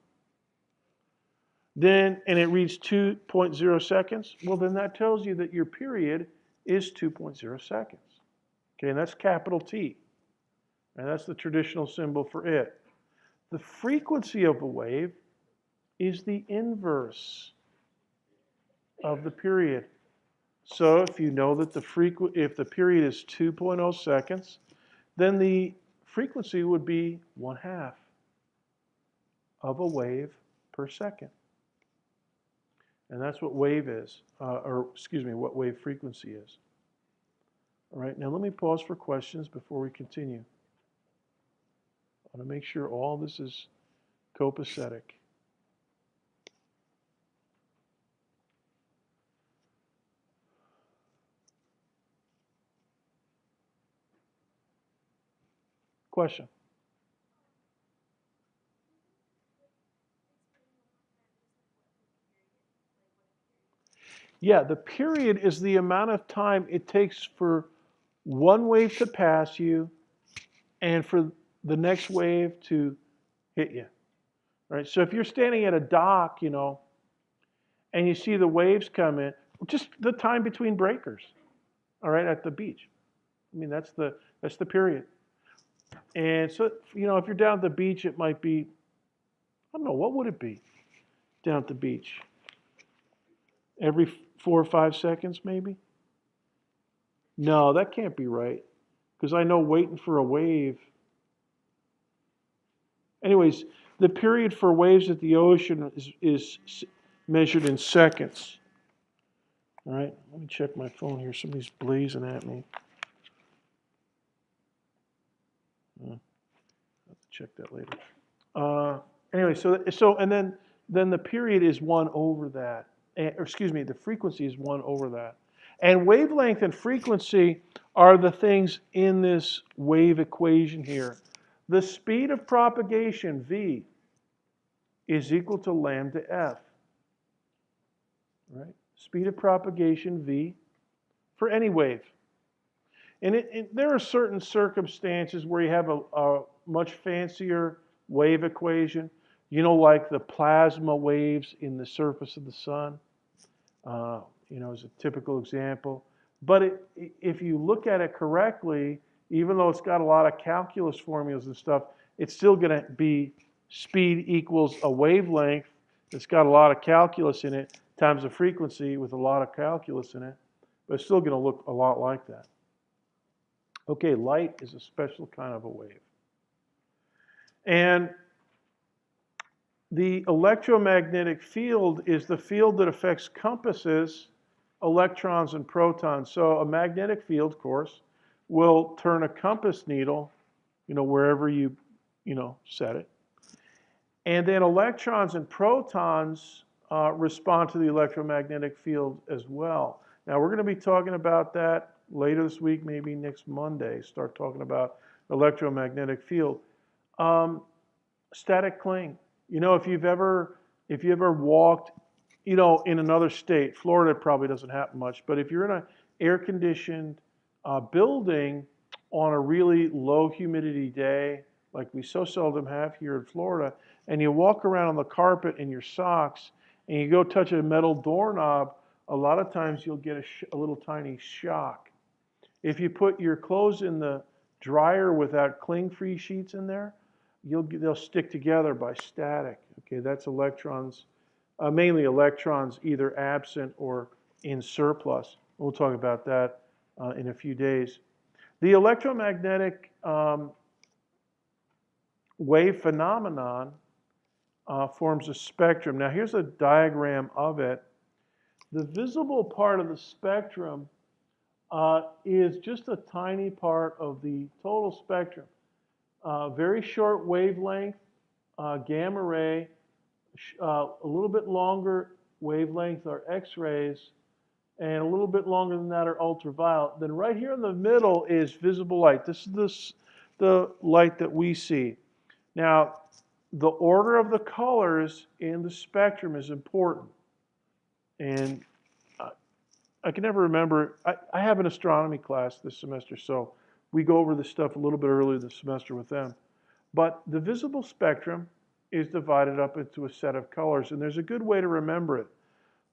and it reads 2.0 seconds, well then that tells you that your period is 2.0 seconds. Okay, and that's capital T. And that's the traditional symbol for it. The frequency of a wave is the inverse of the period. So if you know that if the period is 2.0 seconds, then the frequency would be 1/2 of a wave per second. And that's what wave is, what wave frequency is. All right, now let me pause for questions before we continue. I want to make sure all this is copacetic. Question? Yeah, the period is the amount of time it takes for one wave to pass you and for the next wave to hit you. Right? So if you're standing at a dock, you know, and you see the waves come in, just the time between breakers, all right, at the beach. I mean, that's the period. And so, you know, if you're down at the beach, it might be, I don't know, what would it be down at the beach? Every 4 or 5 seconds, maybe? No, that can't be right, because I know waiting for a wave. Anyways, the period for waves at the ocean is measured in seconds. All right, let me check my phone here. Somebody's blazing at me. I'll have to check that later. Anyway, so and then the period is 1 over that. The frequency is 1 over that. And wavelength and frequency are the things in this wave equation here. The speed of propagation, V, is equal to lambda f. Right? Speed of propagation, V, for any wave. And there are certain circumstances where you have a much fancier wave equation. You know, like the plasma waves in the surface of the sun. You know, is a typical example. But if you look at it correctly, even though it's got a lot of calculus formulas and stuff, it's still going to be speed equals a wavelength that's got a lot of calculus in it times a frequency with a lot of calculus in it. But it's still going to look a lot like that. Okay, light is a special kind of a wave. And The electromagnetic field is the field that affects compasses, electrons, and protons. So a magnetic field, of course, will turn a compass needle, wherever you set it. And then electrons and protons respond to the electromagnetic field as well. Now we're going to be talking about that later this week, maybe next Monday. Start talking about electromagnetic field. Static cling. If you ever walked, in another state, Florida probably doesn't happen much, but if you're in an air-conditioned building on a really low humidity day, like we so seldom have here in Florida, and you walk around on the carpet in your socks, and you go touch a metal doorknob, a lot of times you'll get a little tiny shock. If you put your clothes in the dryer without cling-free sheets in there, they'll stick together by static. Okay, that's electrons, mainly electrons either absent or in surplus. We'll talk about that in a few days. The electromagnetic wave phenomenon forms a spectrum. Now here's a diagram of it. The visible part of the spectrum is just a tiny part of the total spectrum. Very short wavelength, gamma ray, a little bit longer wavelength are X-rays, and a little bit longer than that are ultraviolet. Then right here in the middle is visible light. This is the light that we see. Now, the order of the colors in the spectrum is important. And I can never remember, I have an astronomy class this semester, so we go over this stuff a little bit earlier this semester with them. But the visible spectrum is divided up into a set of colors, and there's a good way to remember it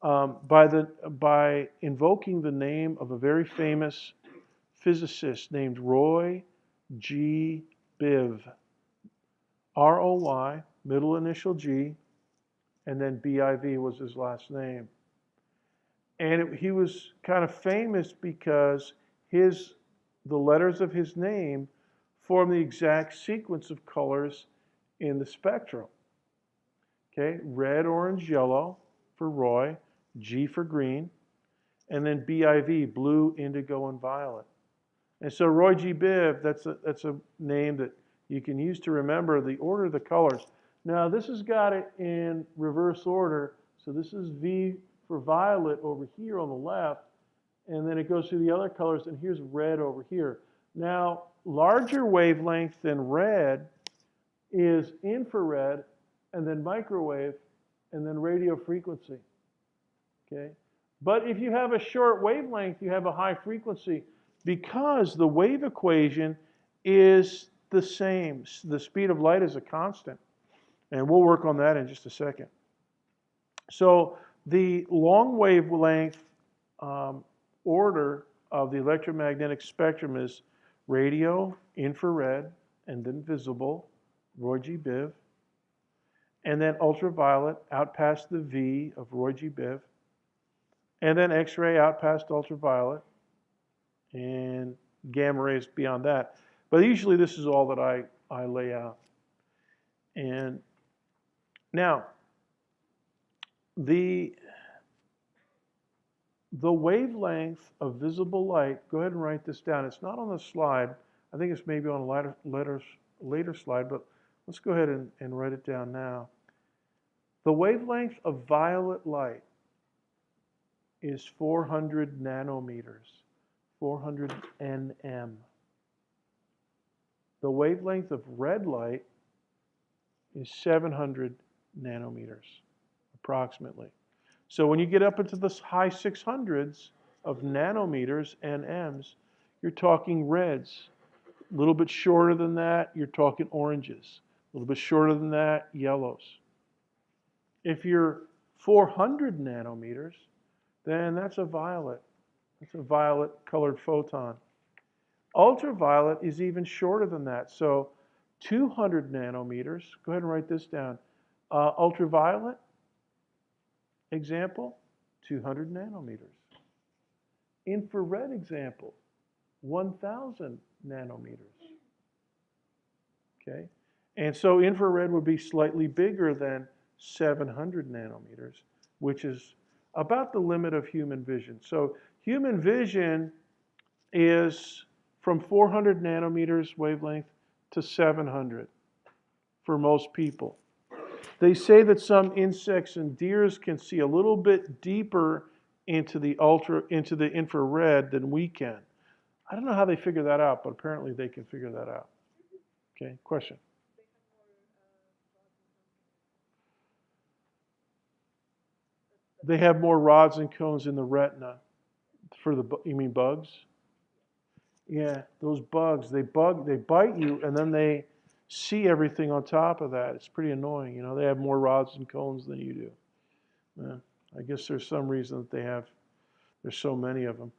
by invoking the name of a very famous physicist named Roy G. Biv. R-O-Y, middle initial G, and then B-I-V was his last name. And he was kind of famous because the letters of his name form the exact sequence of colors in the spectrum. Okay, red, orange, yellow for Roy, G for green, and then B-I-V, blue, indigo, and violet. And so Roy G. Biv, that's a name that you can use to remember the order of the colors. Now this has got it in reverse order. So this is V for violet over here on the left, and then it goes through the other colors, and here's red over here. Now, larger wavelength than red is infrared, and then microwave, and then radio frequency. Okay? But if you have a short wavelength, you have a high frequency because the wave equation is the same. The speed of light is a constant. And we'll work on that in just a second. So the long wavelength order of the electromagnetic spectrum is radio, infrared, and then visible, Roy G. Biv, and then ultraviolet out past the V of Roy G. Biv, and then X-ray out past ultraviolet, and gamma rays beyond that. But usually this is all that I lay out. And now, the wavelength of visible light, go ahead and write this down. It's not on the slide. I think it's maybe on a later slide, but let's go ahead and write it down now. The wavelength of violet light is 400 nanometers, 400 nm. The wavelength of red light is 700 nanometers, approximately. So when you get up into the high 600s of nanometers, nms, you're talking reds. A little bit shorter than that, you're talking oranges. A little bit shorter than that, yellows. If you're 400 nanometers, then that's a violet. That's a violet colored photon. Ultraviolet is even shorter than that. So 200 nanometers, go ahead and write this down. Ultraviolet, example, 200 nanometers. Infrared example, 1,000 nanometers. Okay? And so infrared would be slightly bigger than 700 nanometers, which is about the limit of human vision. So human vision is from 400 nanometers wavelength to 700 for most people. They say that some insects and deers can see a little bit deeper into the infrared than we can. I don't know how they figure that out, but apparently they can figure that out. Okay, question? They have more rods and cones in the retina. You mean bugs? Yeah, those bugs, they bite you, and then they see everything on top of that. It's pretty annoying. You know, they have more rods and cones than you do. Yeah, I guess there's some reason that there's so many of them.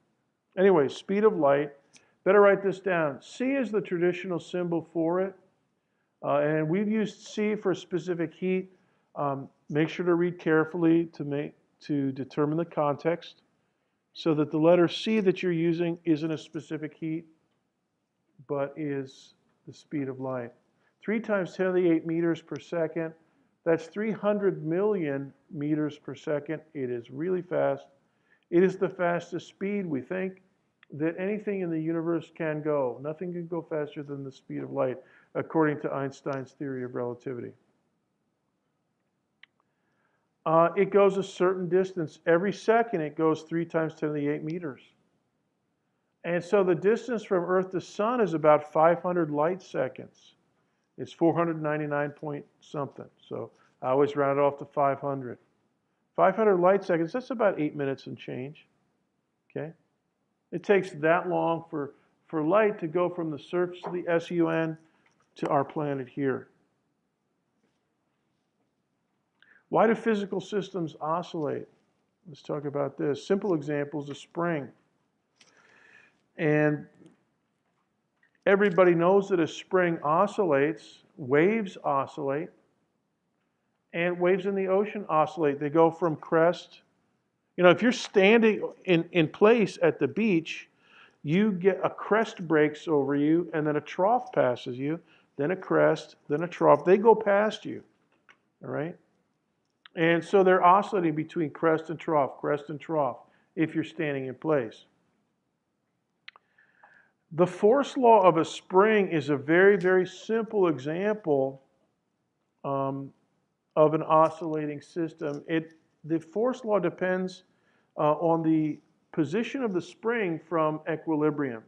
Anyway, speed of light. Better write this down. C is the traditional symbol for it. And we've used C for specific heat. Make sure to read carefully to determine the context, so that the letter C that you're using isn't a specific heat, but is the speed of light. 3 times 10 to the 8 meters per second. That's 300 million meters per second. It is really fast. It is the fastest speed, we think, that anything in the universe can go. Nothing can go faster than the speed of light, according to Einstein's theory of relativity. It goes a certain distance. Every second it goes 3 times 10 to the 8 meters. And so the distance from Earth to Sun is about 500 light seconds. It's 499 point something. So I always round it off to 500. 500 light seconds, that's about 8 minutes and change. Okay? It takes that long for light to go from the surface of the SUN to our planet here. Why do physical systems oscillate? Let's talk about this. Simple example is a spring. And everybody knows that a spring oscillates, waves oscillate, and waves in the ocean oscillate. They go from crest. You know, if you're standing in place at the beach, you get a crest breaks over you, and then a trough passes you, then a crest, then a trough. They go past you, all right? And so they're oscillating between crest and trough, if you're standing in place. The force law of a spring is a very, very simple example of an oscillating system. The force law depends on the position of the spring from equilibrium.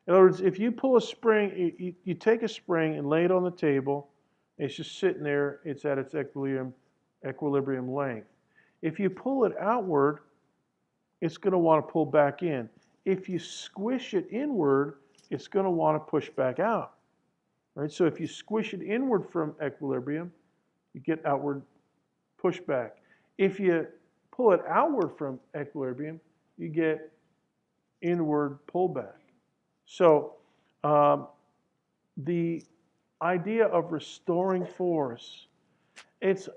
In other words, if you pull a spring, you take a spring and lay it on the table, it's just sitting there, it's at its equilibrium length. If you pull it outward, it's going to want to pull back in. If you squish it inward, it's going to want to push back out. Right? So if you squish it inward from equilibrium, you get outward pushback. If you pull it outward from equilibrium, you get inward pullback. So the idea of restoring force is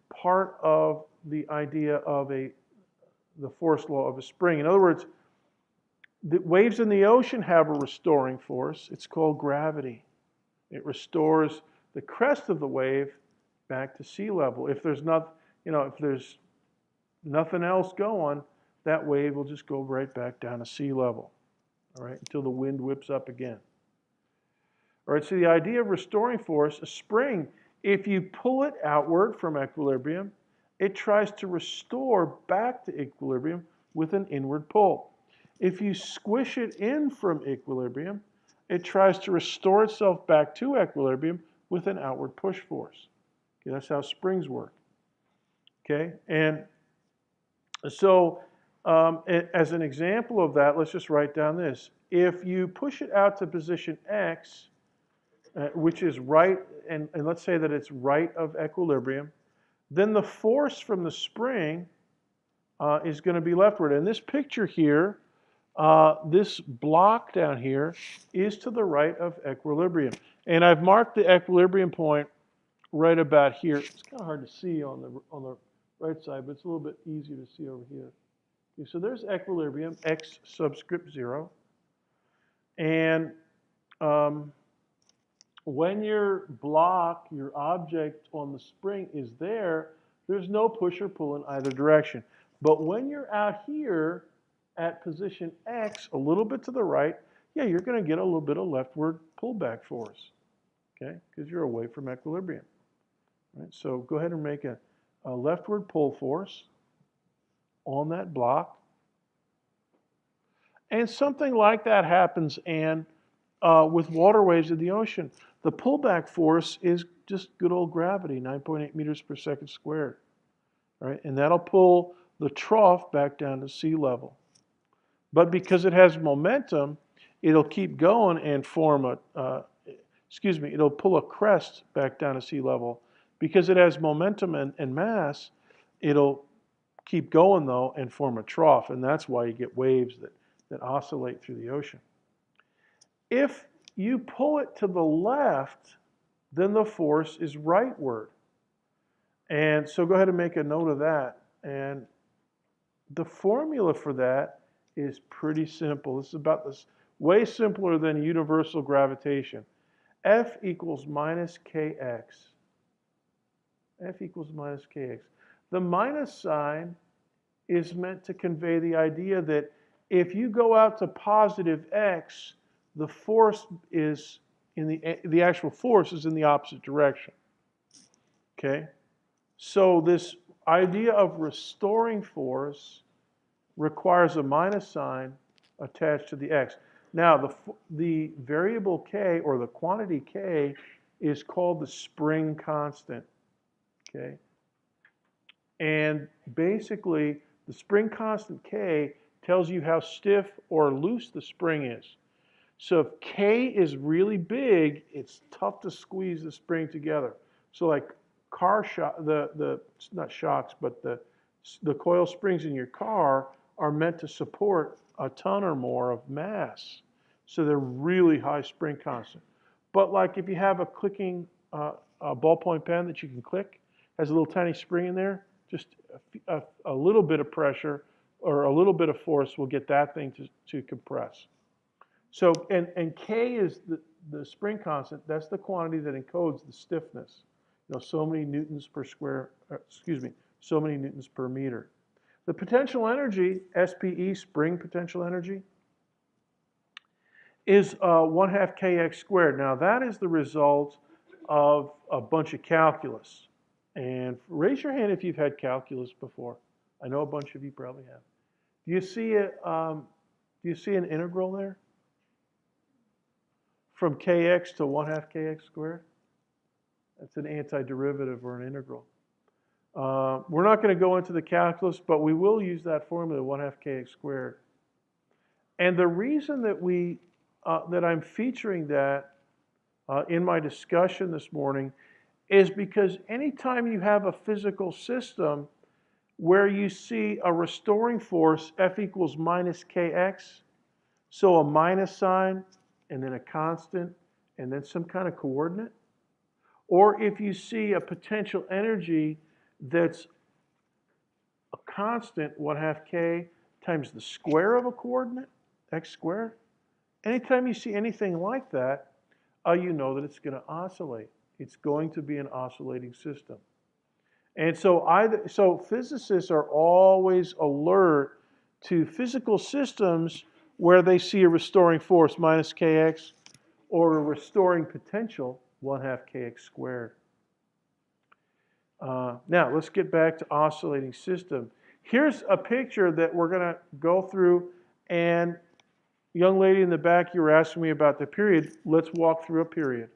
part of the idea of the force law of a spring. In other words, the waves in the ocean have a restoring force. It's called gravity. It restores the crest of the wave back to sea level. If there's nothing else going, that wave will just go right back down to sea level, all right, until the wind whips up again. All right, so the idea of restoring force, a spring, if you pull it outward from equilibrium, it tries to restore back to equilibrium with an inward pull. If you squish it in from equilibrium, it tries to restore itself back to equilibrium with an outward push force. Okay, that's how springs work. Okay, and so as an example of that, let's just write down this. If you push it out to position X, which is right, and let's say that it's right of equilibrium, then the force from the spring is going to be leftward. And this picture here, this block down here, is to the right of equilibrium. And I've marked the equilibrium point right about here. It's kind of hard to see on the right side, but it's a little bit easier to see over here. Okay, so there's equilibrium, X subscript 0. And when your block, your object on the spring is there, there's no push or pull in either direction. But when you're out here at position X, a little bit to the right, yeah, you're going to get a little bit of leftward pullback force, okay, because you're away from equilibrium. Right? So go ahead and make a leftward pull force on that block. And something like that happens with water waves in the ocean. The pullback force is just good old gravity, 9.8 meters per second squared. Right? And that'll pull the trough back down to sea level. But because it has momentum, it'll keep going and form it'll pull a crest back down to sea level. Because it has momentum and mass, it'll keep going though and form a trough. And that's why you get waves that oscillate through the ocean. If you pull it to the left, then the force is rightward. And so go ahead and make a note of that. And the formula for that is pretty simple. This is about this way simpler than universal gravitation. F equals minus kx. F equals minus kx. The minus sign is meant to convey the idea that if you go out to positive x, the force is the actual force is in the opposite direction. Okay? So this idea of restoring force requires a minus sign attached to the x. Now, the variable k, or the quantity k, is called the spring constant. Okay? And basically, the spring constant k tells you how stiff or loose the spring is. So if k is really big, it's tough to squeeze the spring together. So like car shock, not shocks, but the coil springs in your car are meant to support a ton or more of mass. So they're really high spring constant. But like if you have a clicking a ballpoint pen that you can click, has a little tiny spring in there, just a little bit of pressure or a little bit of force will get that thing to compress. So, and K is the spring constant. That's the quantity that encodes the stiffness. You know, so many newtons per so many newtons per meter. The potential energy, SPE, spring potential energy, is 1/2 kx squared. Now that is the result of a bunch of calculus. And raise your hand if you've had calculus before. I know a bunch of you probably have. Do you see an integral there? From kx to 1/2 kx squared? That's an antiderivative or an integral. We're not going to go into the calculus, but we will use that formula, 1/2 kx squared. And the reason that I'm featuring that in my discussion this morning is because anytime you have a physical system where you see a restoring force, F equals minus kx, so a minus sign, and then a constant, and then some kind of coordinate, or if you see a potential energy that's a constant, 1/2 k times the square of a coordinate, x squared, anytime you see anything like that, you know that it's going to oscillate. It's going to be an oscillating system. And so physicists are always alert to physical systems where they see a restoring force, minus kx, or a restoring potential, 1/2 kx squared. Now, let's get back to oscillating system. Here's a picture that we're going to go through, and young lady in the back, you were asking me about the period. Let's walk through a period,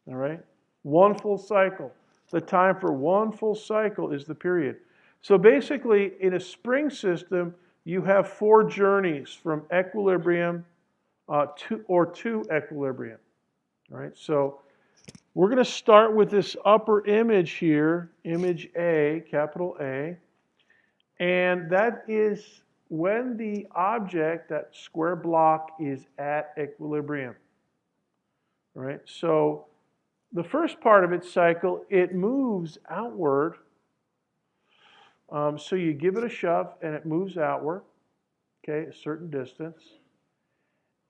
all right? One full cycle. The time for one full cycle is the period. So basically, in a spring system, you have 4 journeys from equilibrium to equilibrium. All right, so we're going to start with this upper image here, image A, capital A, and that is when the object, that square block, is at equilibrium. All right, so the first part of its cycle, it moves outward. So you give it a shove and it moves outward, okay, a certain distance.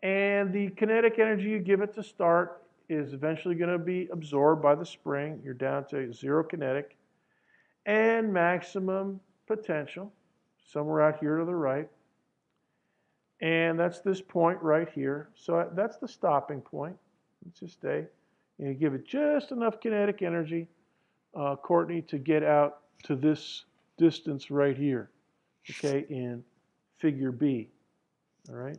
And the kinetic energy you give it to start is eventually going to be absorbed by the spring. You're down to zero kinetic and maximum potential, somewhere out here to the right. And that's this point right here. So that's the stopping point. Let's just stay. And you give it just enough kinetic energy, Courtney, to get out to this distance right here, okay, in figure B. All right?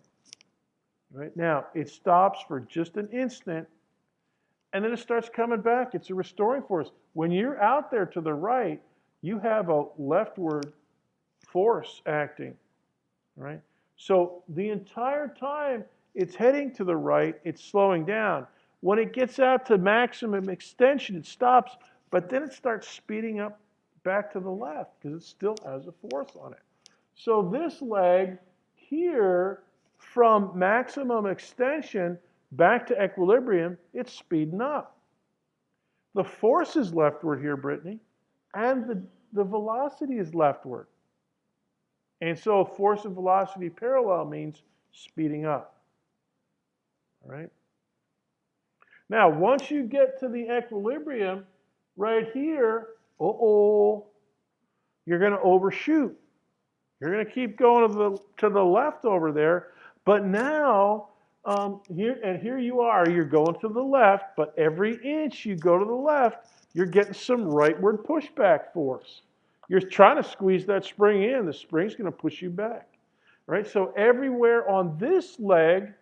All right? Now, it stops for just an instant, and then it starts coming back. It's a restoring force. When you're out there to the right, you have a leftward force acting, right? So the entire time it's heading to the right, it's slowing down. When it gets out to maximum extension, it stops, but then it starts speeding up back to the left because it still has a force on it. So this leg here, from maximum extension back to equilibrium, it's speeding up. The force is leftward here, Brittany, and the velocity is leftward. And so force and velocity parallel means speeding up. All right? Now, once you get to the equilibrium right here, you're going to overshoot. You're going to keep going to the left over there. But now, here you are. You're going to the left, but every inch you go to the left, you're getting some rightward pushback force. You're trying to squeeze that spring in. The spring's going to push you back. Right? So everywhere on this leg,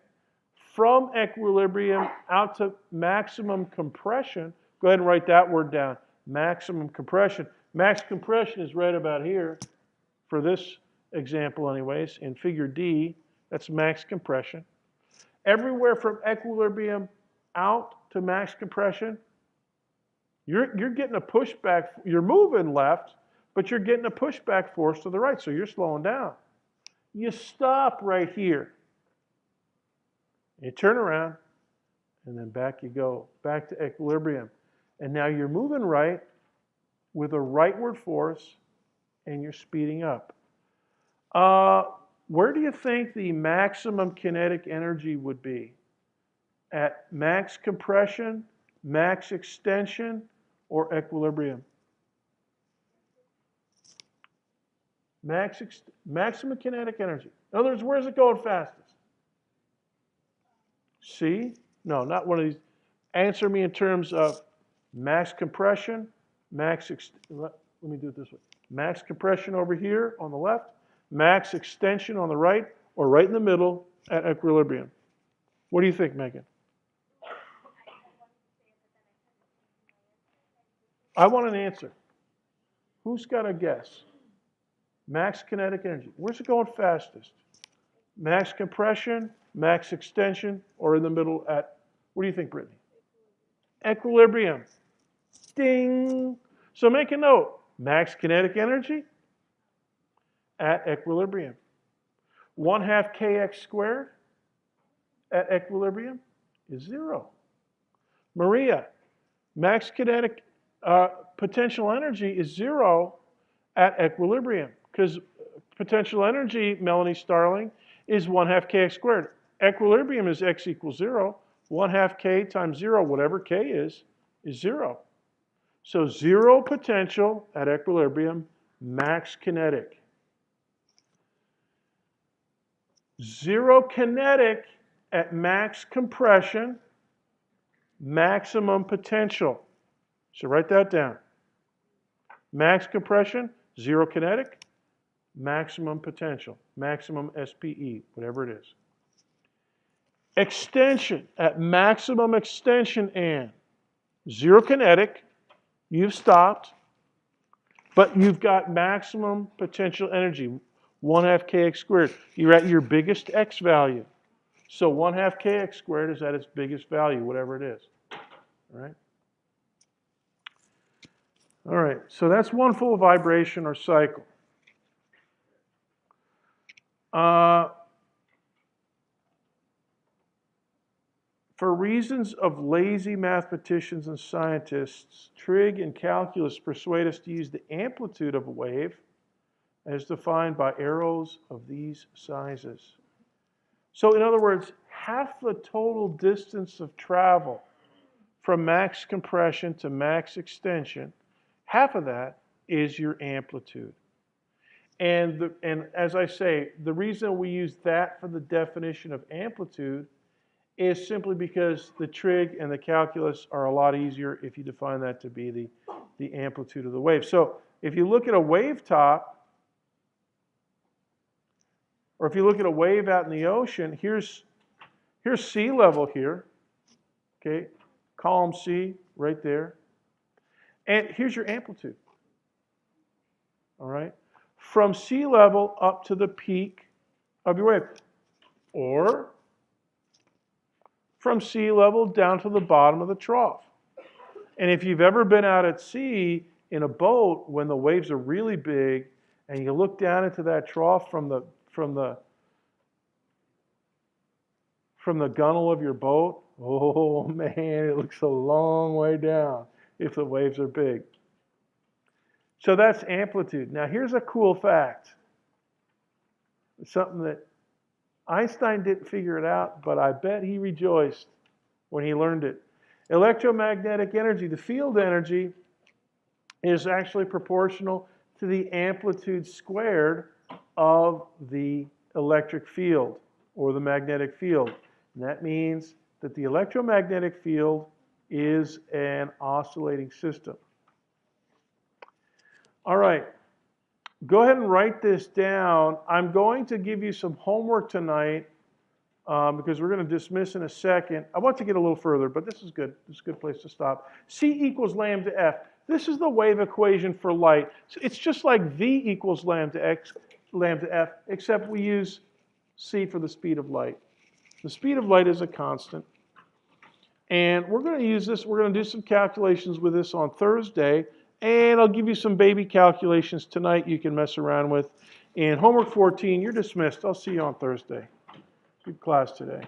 from equilibrium out to maximum compression, go ahead and write that word down, maximum compression. Max compression is right about here, for this example anyways, in figure D, that's max compression. Everywhere from equilibrium out to max compression, you're getting a pushback. You're moving left, but you're getting a pushback force to the right, so you're slowing down. You stop right here. You turn around, and then back you go, back to equilibrium. And now you're moving right with a rightward force, and you're speeding up. Where do you think the maximum kinetic energy would be? At max compression, max extension, or equilibrium? Maximum kinetic energy. In other words, where's it going fastest? C? No, not one of these. Answer me in terms of max compression, let me do it this way. Max compression over here on the left, max extension on the right, or right in the middle at equilibrium. What do you think, Megan? I want an answer. Who's got a guess? Max kinetic energy. Where's it going fastest? Max compression, max extension, or in the middle at, what do you think, Brittany? Equilibrium. Ding. So make a note. Max kinetic energy at equilibrium. 1/2 kx squared at equilibrium is 0. Maria, max kinetic potential energy is 0 at equilibrium, because potential energy, Melanie Starling, is 1/2 kx squared. Equilibrium is x equals 0. 1/2 k times 0, whatever k is 0. So 0 potential at equilibrium, max kinetic. 0 kinetic at max compression, maximum potential. So write that down. Max compression, 0 kinetic, maximum potential, maximum SPE, whatever it is. Extension at maximum extension and 0 kinetic, you've stopped, but you've got maximum potential energy, 1/2 kx squared. You're at your biggest x value. So 1/2 kx squared is at its biggest value, whatever it is. All right? All right, so that's one full vibration or cycle. For reasons of lazy mathematicians and scientists, trig and calculus persuade us to use the amplitude of a wave as defined by arrows of these sizes. So in other words, half the total distance of travel from max compression to max extension, half of that is your amplitude. And as I say, the reason we use that for the definition of amplitude is simply because the trig and the calculus are a lot easier if you define that to be the amplitude of the wave. So if you look at a wave top, or if you look at a wave out in the ocean, here's sea level here, okay, column C right there, and here's your amplitude, all right, from sea level up to the peak of your wave, or from sea level down to the bottom of the trough. And if you've ever been out at sea in a boat when the waves are really big and you look down into that trough from the gunnel of your boat, oh man, it looks a long way down if the waves are big. So that's amplitude. Now here's a cool fact. It's something that Einstein didn't figure it out, but I bet he rejoiced when he learned it. Electromagnetic energy, the field energy, is actually proportional to the amplitude squared of the electric field or the magnetic field. And that means that the electromagnetic field is an oscillating system. All right, go ahead and write this down. I'm going to give you some homework tonight because we're going to dismiss in a second. I want to get a little further, but this is good. This is a good place to stop. C equals lambda F. This is the wave equation for light. So it's just like V equals lambda F, except we use C for the speed of light. The speed of light is a constant. And we're going to use this. We're going to do some calculations with this on Thursday. And I'll give you some baby calculations tonight you can mess around with. And homework 14, you're dismissed. I'll see you on Thursday. Good class today.